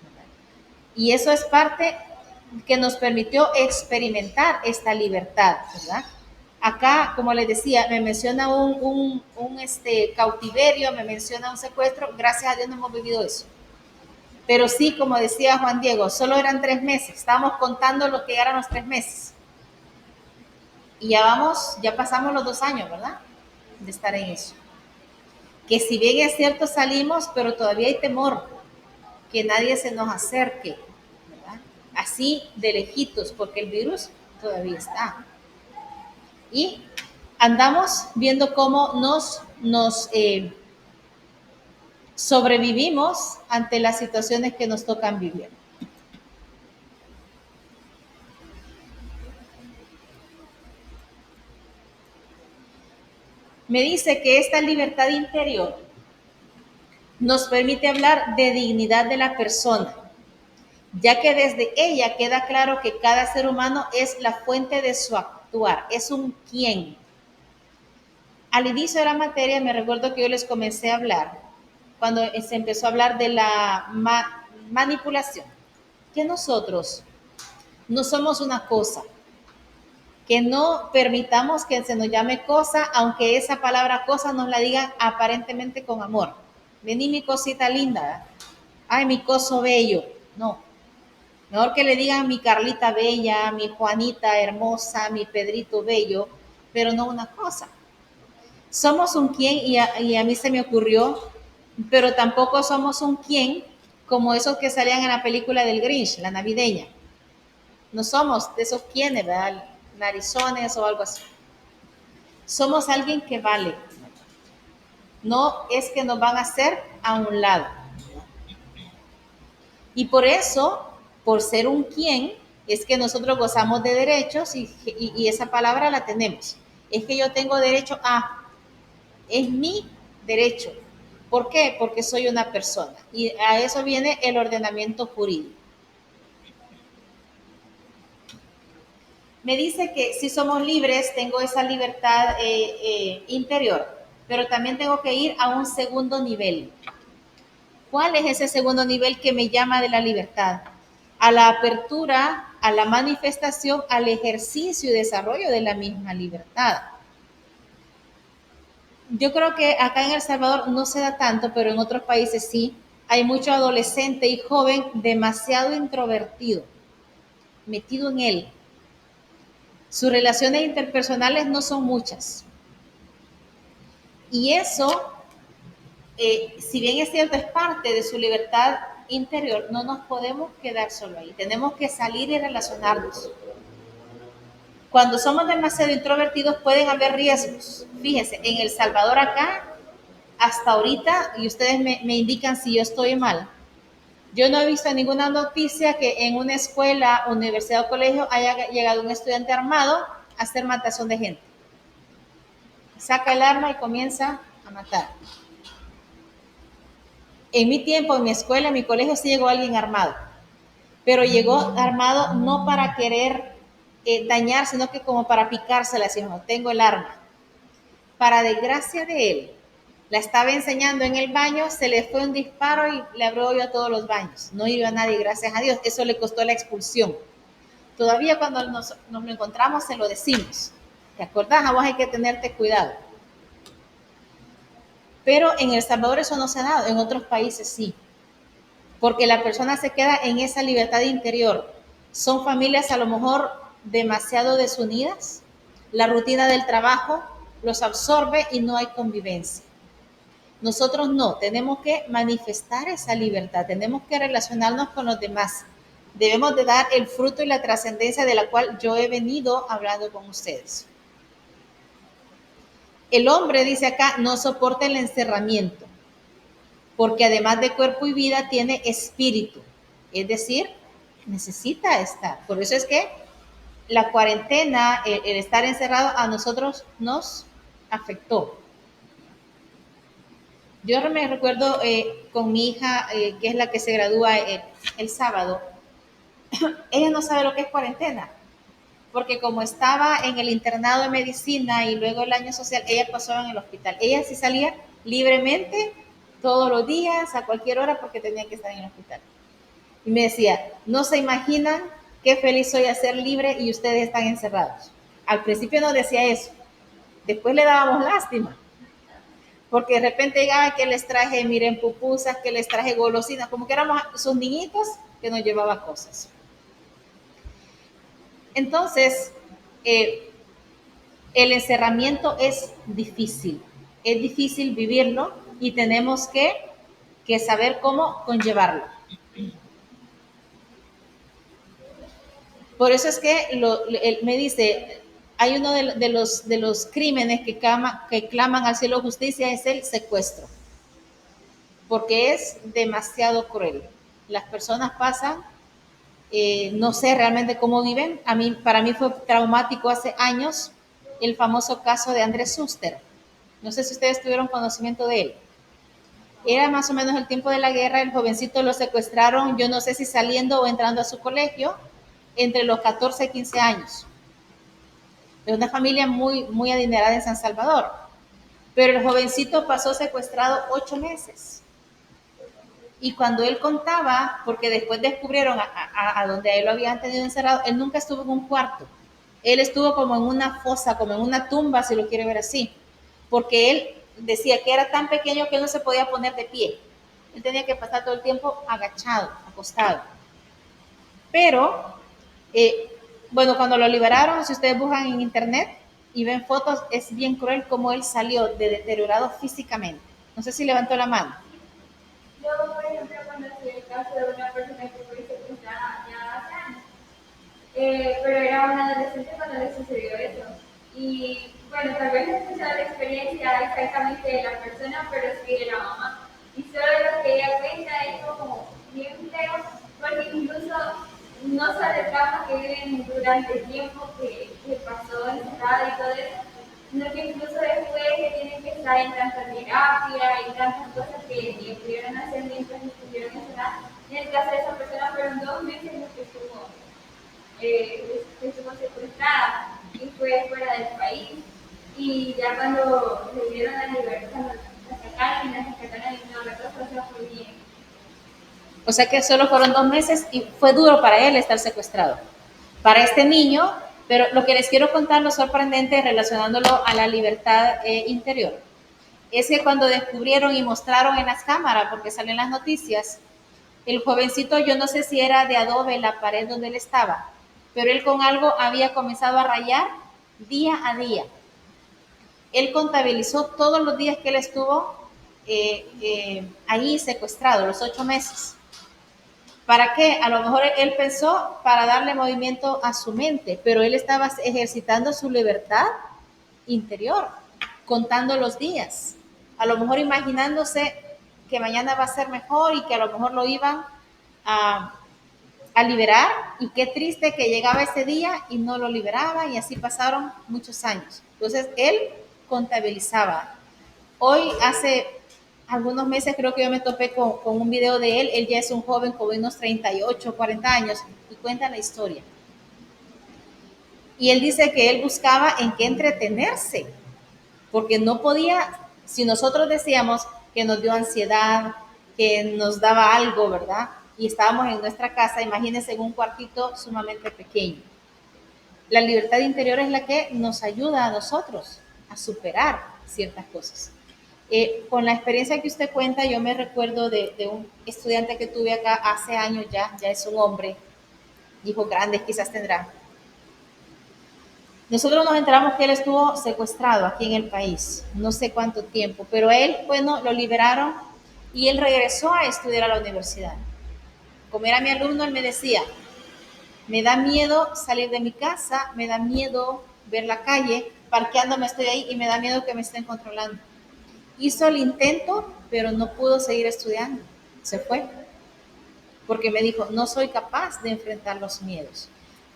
¿verdad? Y eso es parte que nos permitió experimentar esta libertad, ¿verdad? Acá, como les decía, me menciona un cautiverio, me menciona un secuestro, gracias a Dios no hemos vivido eso. Pero sí, como decía Juan Diego, solo eran 3 meses, estábamos contando lo que eran los 3 meses. Y ya pasamos los 2 años, ¿verdad? De estar en eso. Que si bien es cierto salimos, pero todavía hay temor, que nadie se nos acerque, ¿verdad? Así de lejitos, porque el virus todavía está. Y andamos viendo cómo nos sobrevivimos ante las situaciones que nos tocan vivir. Me dice que esta libertad interior nos permite hablar de dignidad de la persona, ya que desde ella queda claro que cada ser humano es la fuente de su actuar, es un quién. Al inicio de la materia me recuerdo que yo les comencé a hablar, cuando se empezó a hablar de la manipulación, que nosotros no somos una cosa, que no permitamos que se nos llame cosa, aunque esa palabra cosa nos la digan aparentemente con amor. Vení mi cosita linda, ¿verdad? Ay, mi coso bello. No, mejor que le digan mi Carlita bella, mi Juanita hermosa, mi Pedrito bello, pero no una cosa. Somos un quién y a mí se me ocurrió, pero tampoco somos un quién como esos que salían en la película del Grinch, la navideña. No somos de esos quienes, ¿verdad? Narizones o algo así. Somos alguien que vale. No es que nos van a hacer a un lado. Y por eso, por ser un quién, es que nosotros gozamos de derechos y esa palabra la tenemos. Es que yo tengo derecho a, es mi derecho. ¿Por qué? Porque soy una persona. Y a eso viene el ordenamiento jurídico. Me dice que si somos libres, tengo esa libertad interior, pero también tengo que ir a un segundo nivel. ¿Cuál es ese segundo nivel que me llama de la libertad? A la apertura, a la manifestación, al ejercicio y desarrollo de la misma libertad. Yo creo que acá en El Salvador no se da tanto, pero en otros países sí. Hay mucho adolescente y joven demasiado introvertido, metido en él. Sus relaciones interpersonales no son muchas. Y eso, si bien es cierto, es parte de su libertad interior, no nos podemos quedar solo ahí. Tenemos que salir y relacionarnos. Cuando somos demasiado introvertidos pueden haber riesgos. Fíjense, en El Salvador acá, hasta ahorita, y ustedes me indican si yo estoy mal, yo no he visto ninguna noticia que en una escuela, universidad o colegio haya llegado un estudiante armado a hacer matazón de gente. Saca el arma y comienza a matar. En mi tiempo, en mi escuela, en mi colegio, sí llegó alguien armado. Pero llegó armado no para querer dañar, sino que como para picársela, si no, tengo el arma. Para desgracia de él, la estaba enseñando en el baño, se le fue un disparo y le abrió hoyo a todos los baños. No hirió a nadie, gracias a Dios. Eso le costó la expulsión. Todavía cuando nos lo encontramos se lo decimos. ¿Te acordás? A vos hay que tenerte cuidado. Pero en El Salvador eso no se ha dado, en otros países sí. Porque la persona se queda en esa libertad interior. Son familias a lo mejor demasiado desunidas, la rutina del trabajo los absorbe y no hay convivencia. Nosotros no, tenemos que manifestar esa libertad, tenemos que relacionarnos con los demás. Debemos de dar el fruto y la trascendencia de la cual yo he venido hablando con ustedes. El hombre, dice acá, no soporta el encerramiento, porque además de cuerpo y vida tiene espíritu, es decir, necesita estar. Por eso es que la cuarentena, el estar encerrado a nosotros nos afectó. Yo me recuerdo con mi hija, que es la que se gradúa el sábado, ella no sabe lo que es cuarentena, porque como estaba en el internado de medicina y luego el año social, ella pasó en el hospital. Ella sí salía libremente todos los días, a cualquier hora, porque tenía que estar en el hospital. Y me decía, no se imaginan qué feliz soy a ser libre y ustedes están encerrados. Al principio no decía eso, después le dábamos lástima, porque de repente llegaba que les traje, miren, pupusas, que les traje golosinas, como que éramos sus niñitos que nos llevaba cosas. Entonces, el encerramiento es difícil vivirlo y tenemos que saber cómo conllevarlo. Por eso es que él me dice, hay uno de los crímenes que claman al cielo justicia, es el secuestro, porque es demasiado cruel. Las personas pasan, no sé realmente cómo viven. Para mí fue traumático hace años el famoso caso de Andrés Suster. No sé si ustedes tuvieron conocimiento de él. Era más o menos el tiempo de la guerra, el jovencito lo secuestraron, yo no sé si saliendo o entrando a su colegio, entre los 14 y 15 años. De una familia muy adinerada en San Salvador. Pero el jovencito pasó secuestrado 8 meses. Y cuando él contaba, porque después descubrieron a donde a él lo habían tenido encerrado, él nunca estuvo en un cuarto. Él estuvo como en una fosa, como en una tumba, si lo quiere ver así. Porque él decía que era tan pequeño que él no se podía poner de pie. Él tenía que pasar todo el tiempo agachado, acostado. Pero, bueno, cuando lo liberaron, si ustedes buscan en internet y ven fotos, es bien cruel cómo él salió de deteriorado físicamente. No sé si levantó la mano. Yo, por ejemplo, conocí el caso de una persona que fue secuestrada ya hace años, pero era una adolescente cuando le sucedió eso. Y bueno, tal vez no he escuchado la experiencia exactamente de la persona, pero sí de la mamá. Y solo lo que ella cuenta es como bien feo, porque incluso no solo el trauma que viven durante el tiempo que pasó encerrada y todo eso, sino que incluso después que tienen que estar en tanta terapia y tantas cosas que pudieron hacer mientras estuvieron encerradas. En el caso de esa persona fueron 2 meses los que estuvo secuestrada y fue fuera del país. Y ya cuando le dieron la libertad, cuando la sacaron y no, la cosa fue bien. O sea que solo fueron 2 meses y fue duro para él estar secuestrado. Para este niño, pero lo que les quiero contar, lo sorprendente, relacionándolo a la libertad interior, es que cuando descubrieron y mostraron en las cámaras, porque salen las noticias, el jovencito, yo no sé si era de adobe la pared donde él estaba, pero él con algo había comenzado a rayar día a día. Él contabilizó todos los días que él estuvo ahí secuestrado, los 8 meses. ¿Para qué? A lo mejor él pensó para darle movimiento a su mente, pero él estaba ejercitando su libertad interior, contando los días. A lo mejor imaginándose que mañana va a ser mejor y que a lo mejor lo iban a liberar, y qué triste que llegaba ese día y no lo liberaba, y así pasaron muchos años. Entonces él contabilizaba. Hoy, hace algunos meses, creo que yo me topé con un video de él. Él ya es un joven con unos 38, 40 años y cuenta la historia. Y él dice que él buscaba en qué entretenerse, porque no podía, si nosotros decíamos que nos dio ansiedad, que nos daba algo, ¿verdad? Y estábamos en nuestra casa, imagínense, en un cuartito sumamente pequeño. La libertad interior es la que nos ayuda a nosotros a superar ciertas cosas. Con la experiencia que usted cuenta, yo me recuerdo de un estudiante que tuve acá hace años ya es un hombre, hijos grandes quizás tendrá. Nosotros nos enteramos que él estuvo secuestrado aquí en el país, no sé cuánto tiempo, pero él, bueno, lo liberaron y él regresó a estudiar a la universidad. Como era mi alumno, él me decía, me da miedo salir de mi casa, me da miedo ver la calle, parqueándome estoy ahí y me da miedo que me estén controlando. Hizo el intento, pero no pudo seguir estudiando, se fue, porque me dijo, no soy capaz de enfrentar los miedos.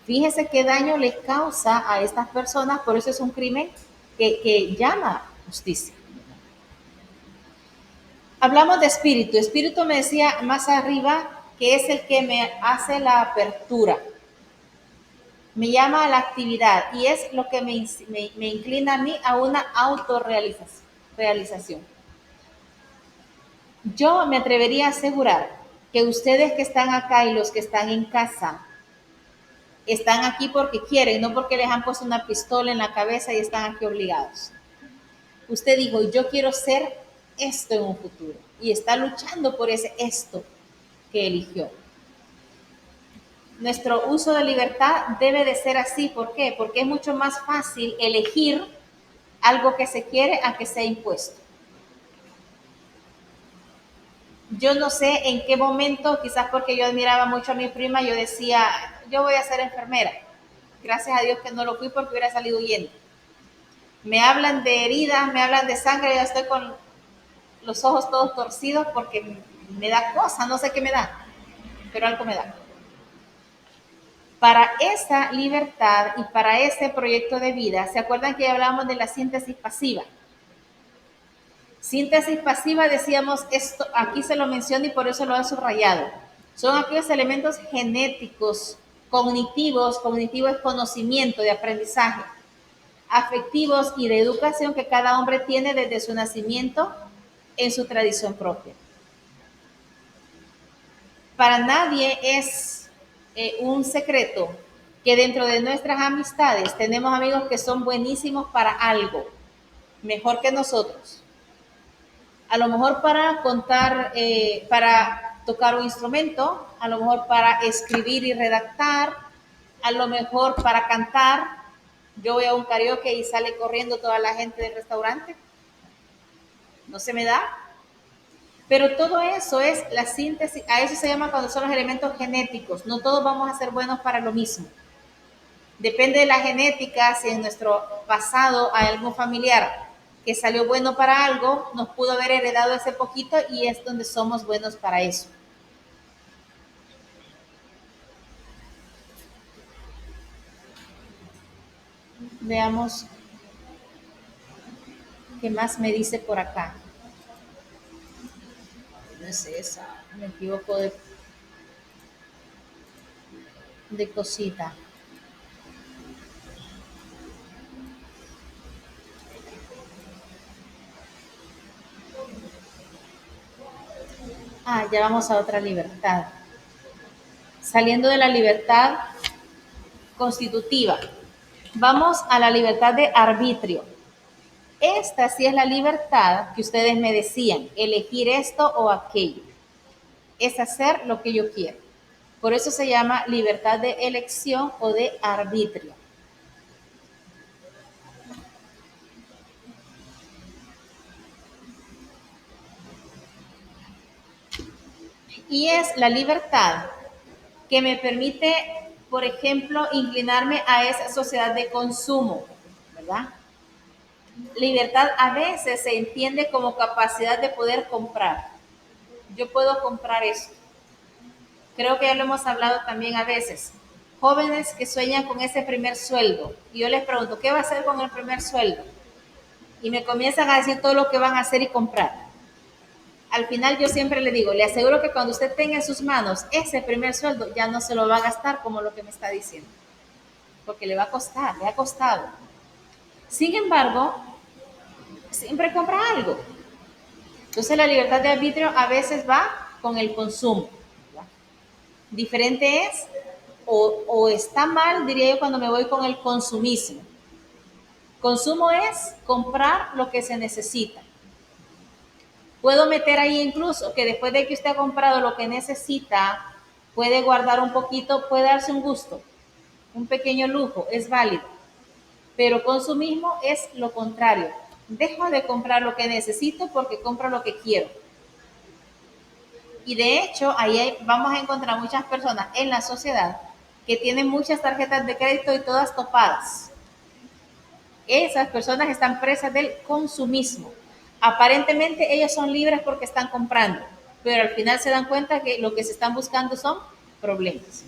Fíjese qué daño le causa a estas personas, por eso es un crimen que llama justicia. Hablamos de espíritu. Espíritu me decía más arriba que es el que me hace la apertura, me llama a la actividad y es lo que me inclina a mí a una autorrealización. Yo me atrevería a asegurar que ustedes que están acá y los que están en casa están aquí porque quieren, no porque les han puesto una pistola en la cabeza y están aquí obligados. Usted dijo, yo quiero ser esto en un futuro y está luchando por ese esto que eligió. Nuestro uso de libertad debe de ser así. ¿Por qué? Porque es mucho más fácil elegir algo que se quiere a que sea impuesto. Yo no sé en qué momento, quizás porque yo admiraba mucho a mi prima, yo decía, yo voy a ser enfermera. Gracias a Dios que no lo fui porque hubiera salido huyendo. Me hablan de heridas, me hablan de sangre, yo estoy con los ojos todos torcidos porque me da cosa, no sé qué me da, pero algo me da. Para esa libertad y para ese proyecto de vida, ¿se acuerdan que hablábamos de la síntesis pasiva? Síntesis pasiva, decíamos, esto aquí se lo menciona y por eso lo he subrayado. Son aquellos elementos genéticos, cognitivos, cognitivo es conocimiento, de aprendizaje, afectivos y de educación que cada hombre tiene desde su nacimiento en su tradición propia. Para nadie es un secreto que dentro de nuestras amistades tenemos amigos que son buenísimos para algo, mejor que nosotros. A lo mejor para contar, para tocar un instrumento, a lo mejor para escribir y redactar, a lo mejor para cantar. Yo voy a un karaoke y sale corriendo toda la gente del restaurante. No se me da. Pero todo eso es la síntesis, a eso se llama cuando son los elementos genéticos. No todos vamos a ser buenos para lo mismo. Depende de la genética, si en nuestro pasado hay algún familiar que salió bueno para algo, nos pudo haber heredado ese poquito y es donde somos buenos para eso. Veamos qué más me dice por acá. No es esa, me equivoco de cosita. Ya vamos a otra libertad. Saliendo de la libertad constitutiva, vamos a la libertad de arbitrio. Esta sí es la libertad que ustedes me decían, elegir esto o aquello. Es hacer lo que yo quiero. Por eso se llama libertad de elección o de arbitrio. Y es la libertad que me permite, por ejemplo, inclinarme a esa sociedad de consumo, ¿verdad? Libertad a veces se entiende como capacidad de poder comprar. Yo puedo comprar esto. Creo que ya lo hemos hablado también a veces. Jóvenes que sueñan con ese primer sueldo. Y yo les pregunto, ¿qué va a hacer con el primer sueldo? Y me comienzan a decir todo lo que van a hacer y comprar. Al final yo siempre le digo, le aseguro que cuando usted tenga en sus manos ese primer sueldo, ya no se lo va a gastar como lo que me está diciendo. Porque le va a costar, le ha costado. Sin embargo, siempre compra algo. Entonces la libertad de arbitrio a veces va con el consumo. Diferente es, o está mal, diría yo, cuando me voy con el consumismo. Consumo es comprar lo que se necesita. Puedo meter ahí incluso que después de que usted ha comprado lo que necesita, puede guardar un poquito, puede darse un gusto, un pequeño lujo, es válido. Pero consumismo es lo contrario. Dejo de comprar lo que necesito porque compro lo que quiero. Y de hecho, vamos a encontrar muchas personas en la sociedad que tienen muchas tarjetas de crédito y todas topadas. Esas personas están presas del consumismo. Aparentemente ellos son libres porque están comprando, pero al final se dan cuenta que lo que se están buscando son problemas.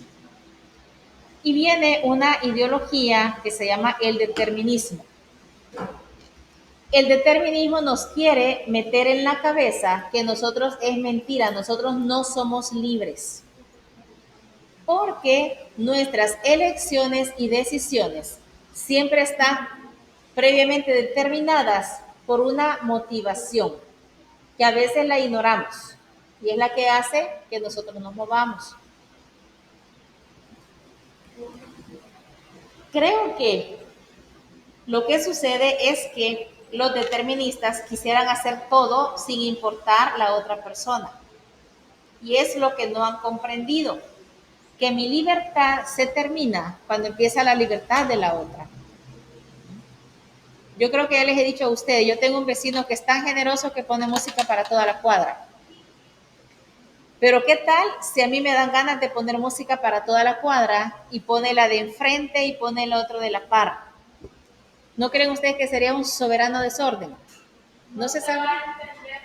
Y viene una ideología que se llama el determinismo. El determinismo nos quiere meter en la cabeza que nosotros es mentira, nosotros no somos libres. Porque nuestras elecciones y decisiones siempre están previamente determinadas por una motivación que a veces la ignoramos y es la que hace que nosotros nos movamos. Creo que lo que sucede es que los deterministas quisieran hacer todo sin importar la otra persona. Y es lo que no han comprendido, que mi libertad se termina cuando empieza la libertad de la otra. Yo creo que ya les he dicho a ustedes, yo tengo un vecino que es tan generoso que pone música para toda la cuadra. Pero ¿qué tal si a mí me dan ganas de poner música para toda la cuadra y pone la de enfrente y pone el otro de la par? ¿No creen ustedes que sería un soberano desorden? No se sabe,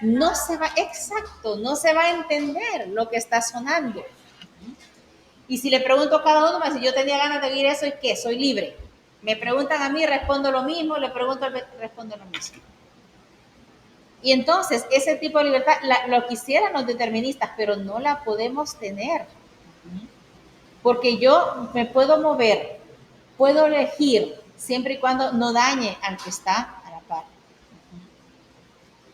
no se va, exacto, no se va a entender lo que está sonando. Y si le pregunto a cada uno, si yo tenía ganas de oír eso, ¿y qué? Soy libre. Me preguntan a mí, respondo lo mismo, le pregunto a respondo lo mismo. Y entonces, ese tipo de libertad lo quisieran los deterministas, pero no la podemos tener. Porque yo me puedo mover, puedo elegir, siempre y cuando no dañe al que está a la par.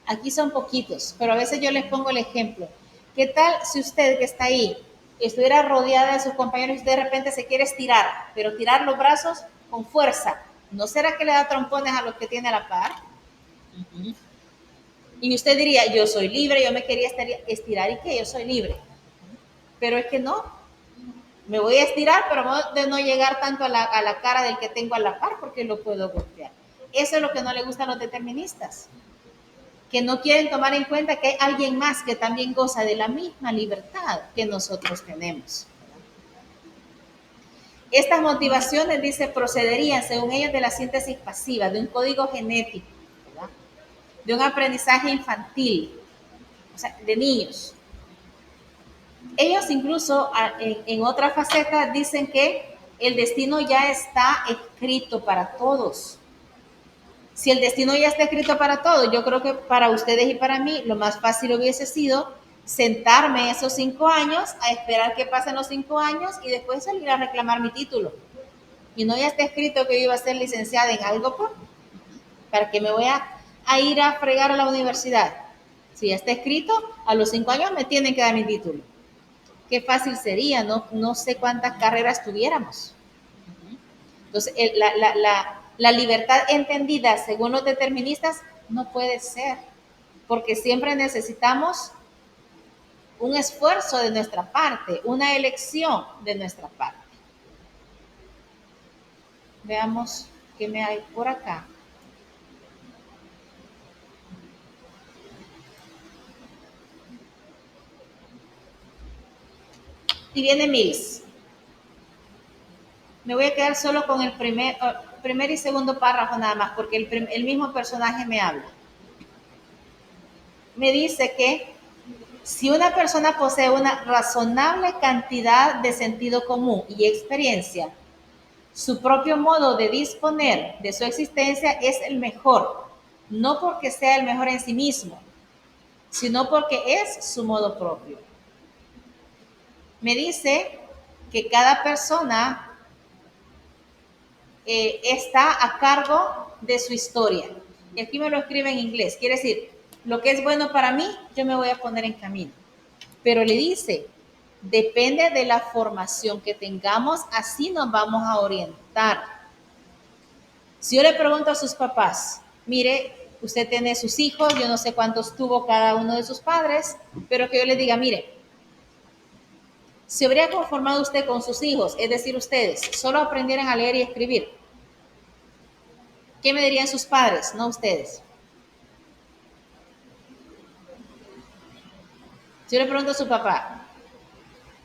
Aquí son poquitos, pero a veces yo les pongo el ejemplo. ¿Qué tal si usted que está ahí estuviera rodeada de sus compañeros y usted de repente se quiere estirar, pero tirar los brazos con fuerza? ¿No será que le da trompones a los que tiene a la par? Y usted diría, yo soy libre, yo me quería estirar y que yo soy libre. Pero es que no. Me voy a estirar, pero de no llegar tanto a la cara del que tengo a la par porque lo puedo golpear. Eso es lo que no le gusta a los deterministas, que no quieren tomar en cuenta que hay alguien más que también goza de la misma libertad que nosotros tenemos. Estas motivaciones, dice, procederían, según ellos, de la síntesis pasiva, de un código genético, ¿verdad? De un aprendizaje infantil, o sea, de niños. Ellos incluso en otra faceta dicen que el destino ya está escrito para todos. Si el destino ya está escrito para todos, yo creo que para ustedes y para mí lo más fácil hubiese sido sentarme esos 5 años a esperar que pasen los 5 años y después salir a reclamar mi título. Y no ya está escrito que yo iba a ser licenciada en algo, pues, para que me voy a ir a fregar a la universidad. Si ya está escrito, a los 5 años me tienen que dar mi título. Qué fácil sería, no sé cuántas carreras tuviéramos. Entonces, la libertad entendida según los deterministas no puede ser, porque siempre necesitamos un esfuerzo de nuestra parte, una elección de nuestra parte. Veamos qué me hay por acá. Y viene Mills. Me voy a quedar solo con el primer y segundo párrafo nada más, porque el mismo personaje me habla. Me dice que si una persona posee una razonable cantidad de sentido común y experiencia, su propio modo de disponer de su existencia es el mejor, no porque sea el mejor en sí mismo, sino porque es su modo propio. Me dice que cada persona está a cargo de su historia. Y aquí me lo escribe en inglés. Quiere decir, lo que es bueno para mí, yo me voy a poner en camino. Pero le dice, depende de la formación que tengamos, así nos vamos a orientar. Si yo le pregunto a sus papás, mire, usted tiene sus hijos, yo no sé cuántos tuvo cada uno de sus padres, pero que yo le diga, mire, ¿Se habría conformado usted con sus hijos, es decir, ustedes, solo aprendieran a leer y escribir? ¿Qué me dirían sus padres, no ustedes? Si yo le pregunto a su papá,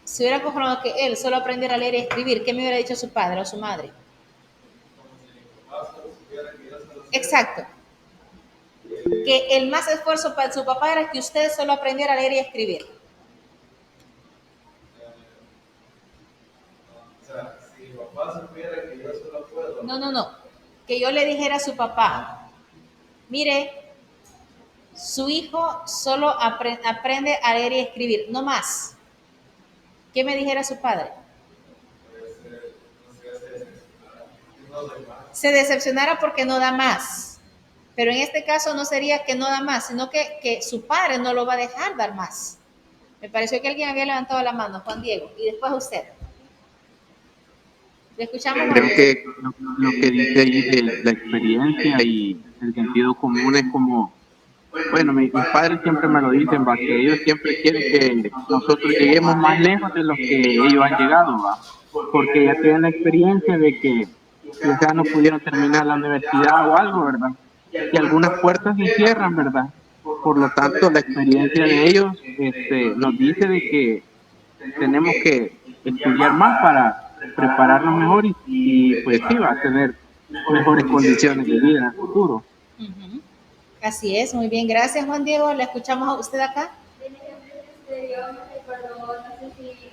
si hubiera conformado que él solo aprendiera a leer y escribir, ¿qué me hubiera dicho su padre o su madre? Exacto. Que el más esfuerzo para su papá era que usted solo aprendiera a leer y escribir. O sea, si mi papá supiera que yo solo puedo. No. Que yo le dijera a su papá, mire, su hijo solo aprende a leer y escribir, no más. ¿Qué me dijera su padre? Se decepcionara porque no da más. Pero en este caso no sería que no da más, sino que su padre no lo va a dejar dar más. Me pareció que alguien había levantado la mano, Juan Diego, y después usted. Le escuchamos. Creo que lo que dice ahí de la experiencia y el sentido común es como, bueno, mis padres siempre me lo dicen, va, que ellos siempre quieren que nosotros lleguemos más lejos de lo que ellos han llegado, va, porque ya tienen la experiencia de que quizás no pudieron terminar la universidad o algo, ¿verdad? Y algunas puertas se cierran, ¿verdad? Por lo tanto, la experiencia de ellos nos dice de que tenemos que estudiar más para prepararnos mejor y pues sí, va a tener mejores condiciones de vida en el futuro. Uh-huh. Así es, muy bien, gracias Juan Diego. ¿Le escuchamos a usted acá? El ejemplo que usted dio me recordó, no sé si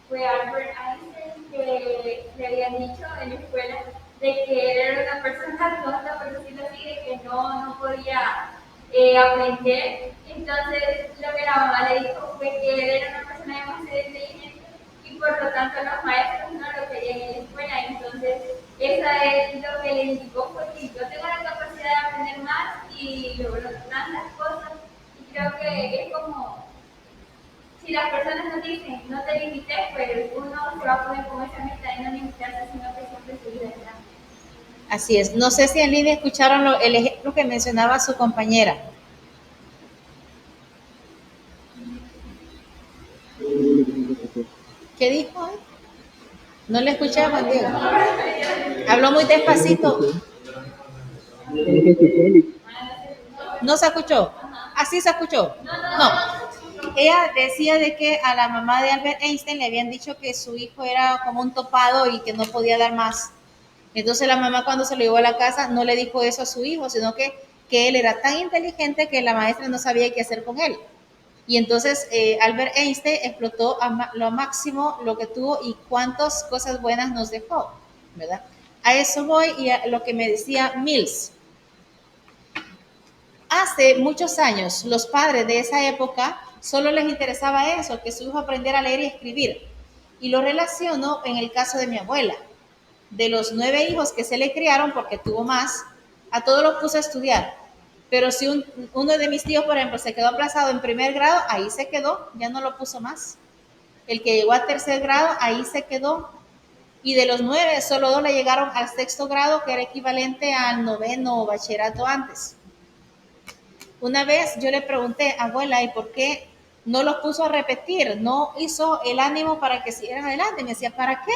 fue Albert Einstein, que le habían dicho en la escuela de que él era una persona tonta, por decirlo así, de que no podía aprender. Entonces, lo que la mamá le dijo fue que él era una persona demasiado inteligente y por lo tanto los maestros no lo querían en la escuela. Entonces, esa es lo que le indicó, porque yo tengo la capacidad de aprender más y logro tantas cosas. Y creo que es como, si las personas nos dicen, no te limites, pues uno se va a poner con esa meta de no limitarse, sino que siempre seguir adelante. Así es. No sé si en línea escucharon el ejemplo que mencionaba su compañera. ¿Qué dijo? No le escuché, Juan Diego. Habló muy despacito. ¿No se escuchó? ¿Así se escuchó? No. Ella decía de que a la mamá de Albert Einstein le habían dicho que su hijo era como un topado y que no podía dar más. Entonces la mamá, cuando se lo llevó a la casa, no le dijo eso a su hijo, sino que él era tan inteligente que la maestra no sabía qué hacer con él. Y entonces Albert Einstein explotó lo máximo lo que tuvo y cuántas cosas buenas nos dejó, ¿verdad? A eso voy y a lo que me decía Mills. Hace muchos años, los padres de esa época solo les interesaba eso, que su hijo aprendiera a leer y escribir. Y lo relaciono en el caso de mi abuela. De los 9 hijos que se le criaron, porque tuvo más, a todos los puso a estudiar. Pero si uno de mis tíos, por ejemplo, se quedó aplazado en primer grado, ahí se quedó, ya no lo puso más. El que llegó a tercer grado, ahí se quedó. Y de los 9, solo 2 le llegaron al sexto grado, que era equivalente al noveno bachillerato antes. Una vez yo le pregunté, abuela, ¿y por qué no los puso a repetir? ¿No hizo el ánimo para que siguieran adelante? Me decía, ¿para qué?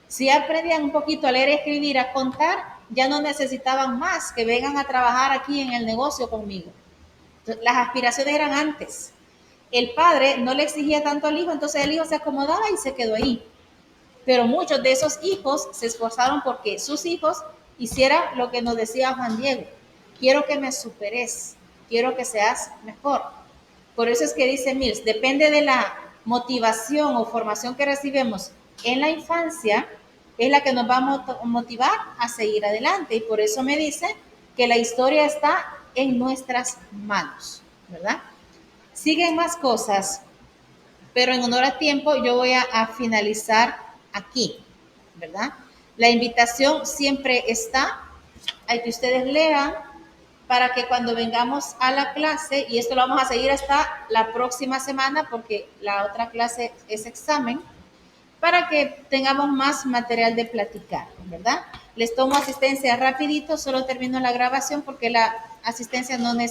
Si aprendían un poquito a leer, escribir, a contar, ya no necesitaban más, que vengan a trabajar aquí en el negocio conmigo. Entonces, las aspiraciones eran antes. El padre no le exigía tanto al hijo, entonces el hijo se acomodaba y se quedó ahí. Pero muchos de esos hijos se esforzaron porque sus hijos hicieran lo que nos decía Juan Diego. Quiero que me superes, quiero que seas mejor. Por eso es que dice Mills, depende de la motivación o formación que recibimos en la infancia, es la que nos va a motivar a seguir adelante. Y por eso me dice que la historia está en nuestras manos, ¿verdad? Siguen más cosas, pero en honor a tiempo yo voy a finalizar aquí, ¿verdad? La invitación siempre está, hay que ustedes lean para que cuando vengamos a la clase, y esto lo vamos a seguir hasta la próxima semana porque la otra clase es examen, para que tengamos más material de platicar, ¿verdad? Les tomo asistencia rapidito, solo termino la grabación porque la asistencia no necesita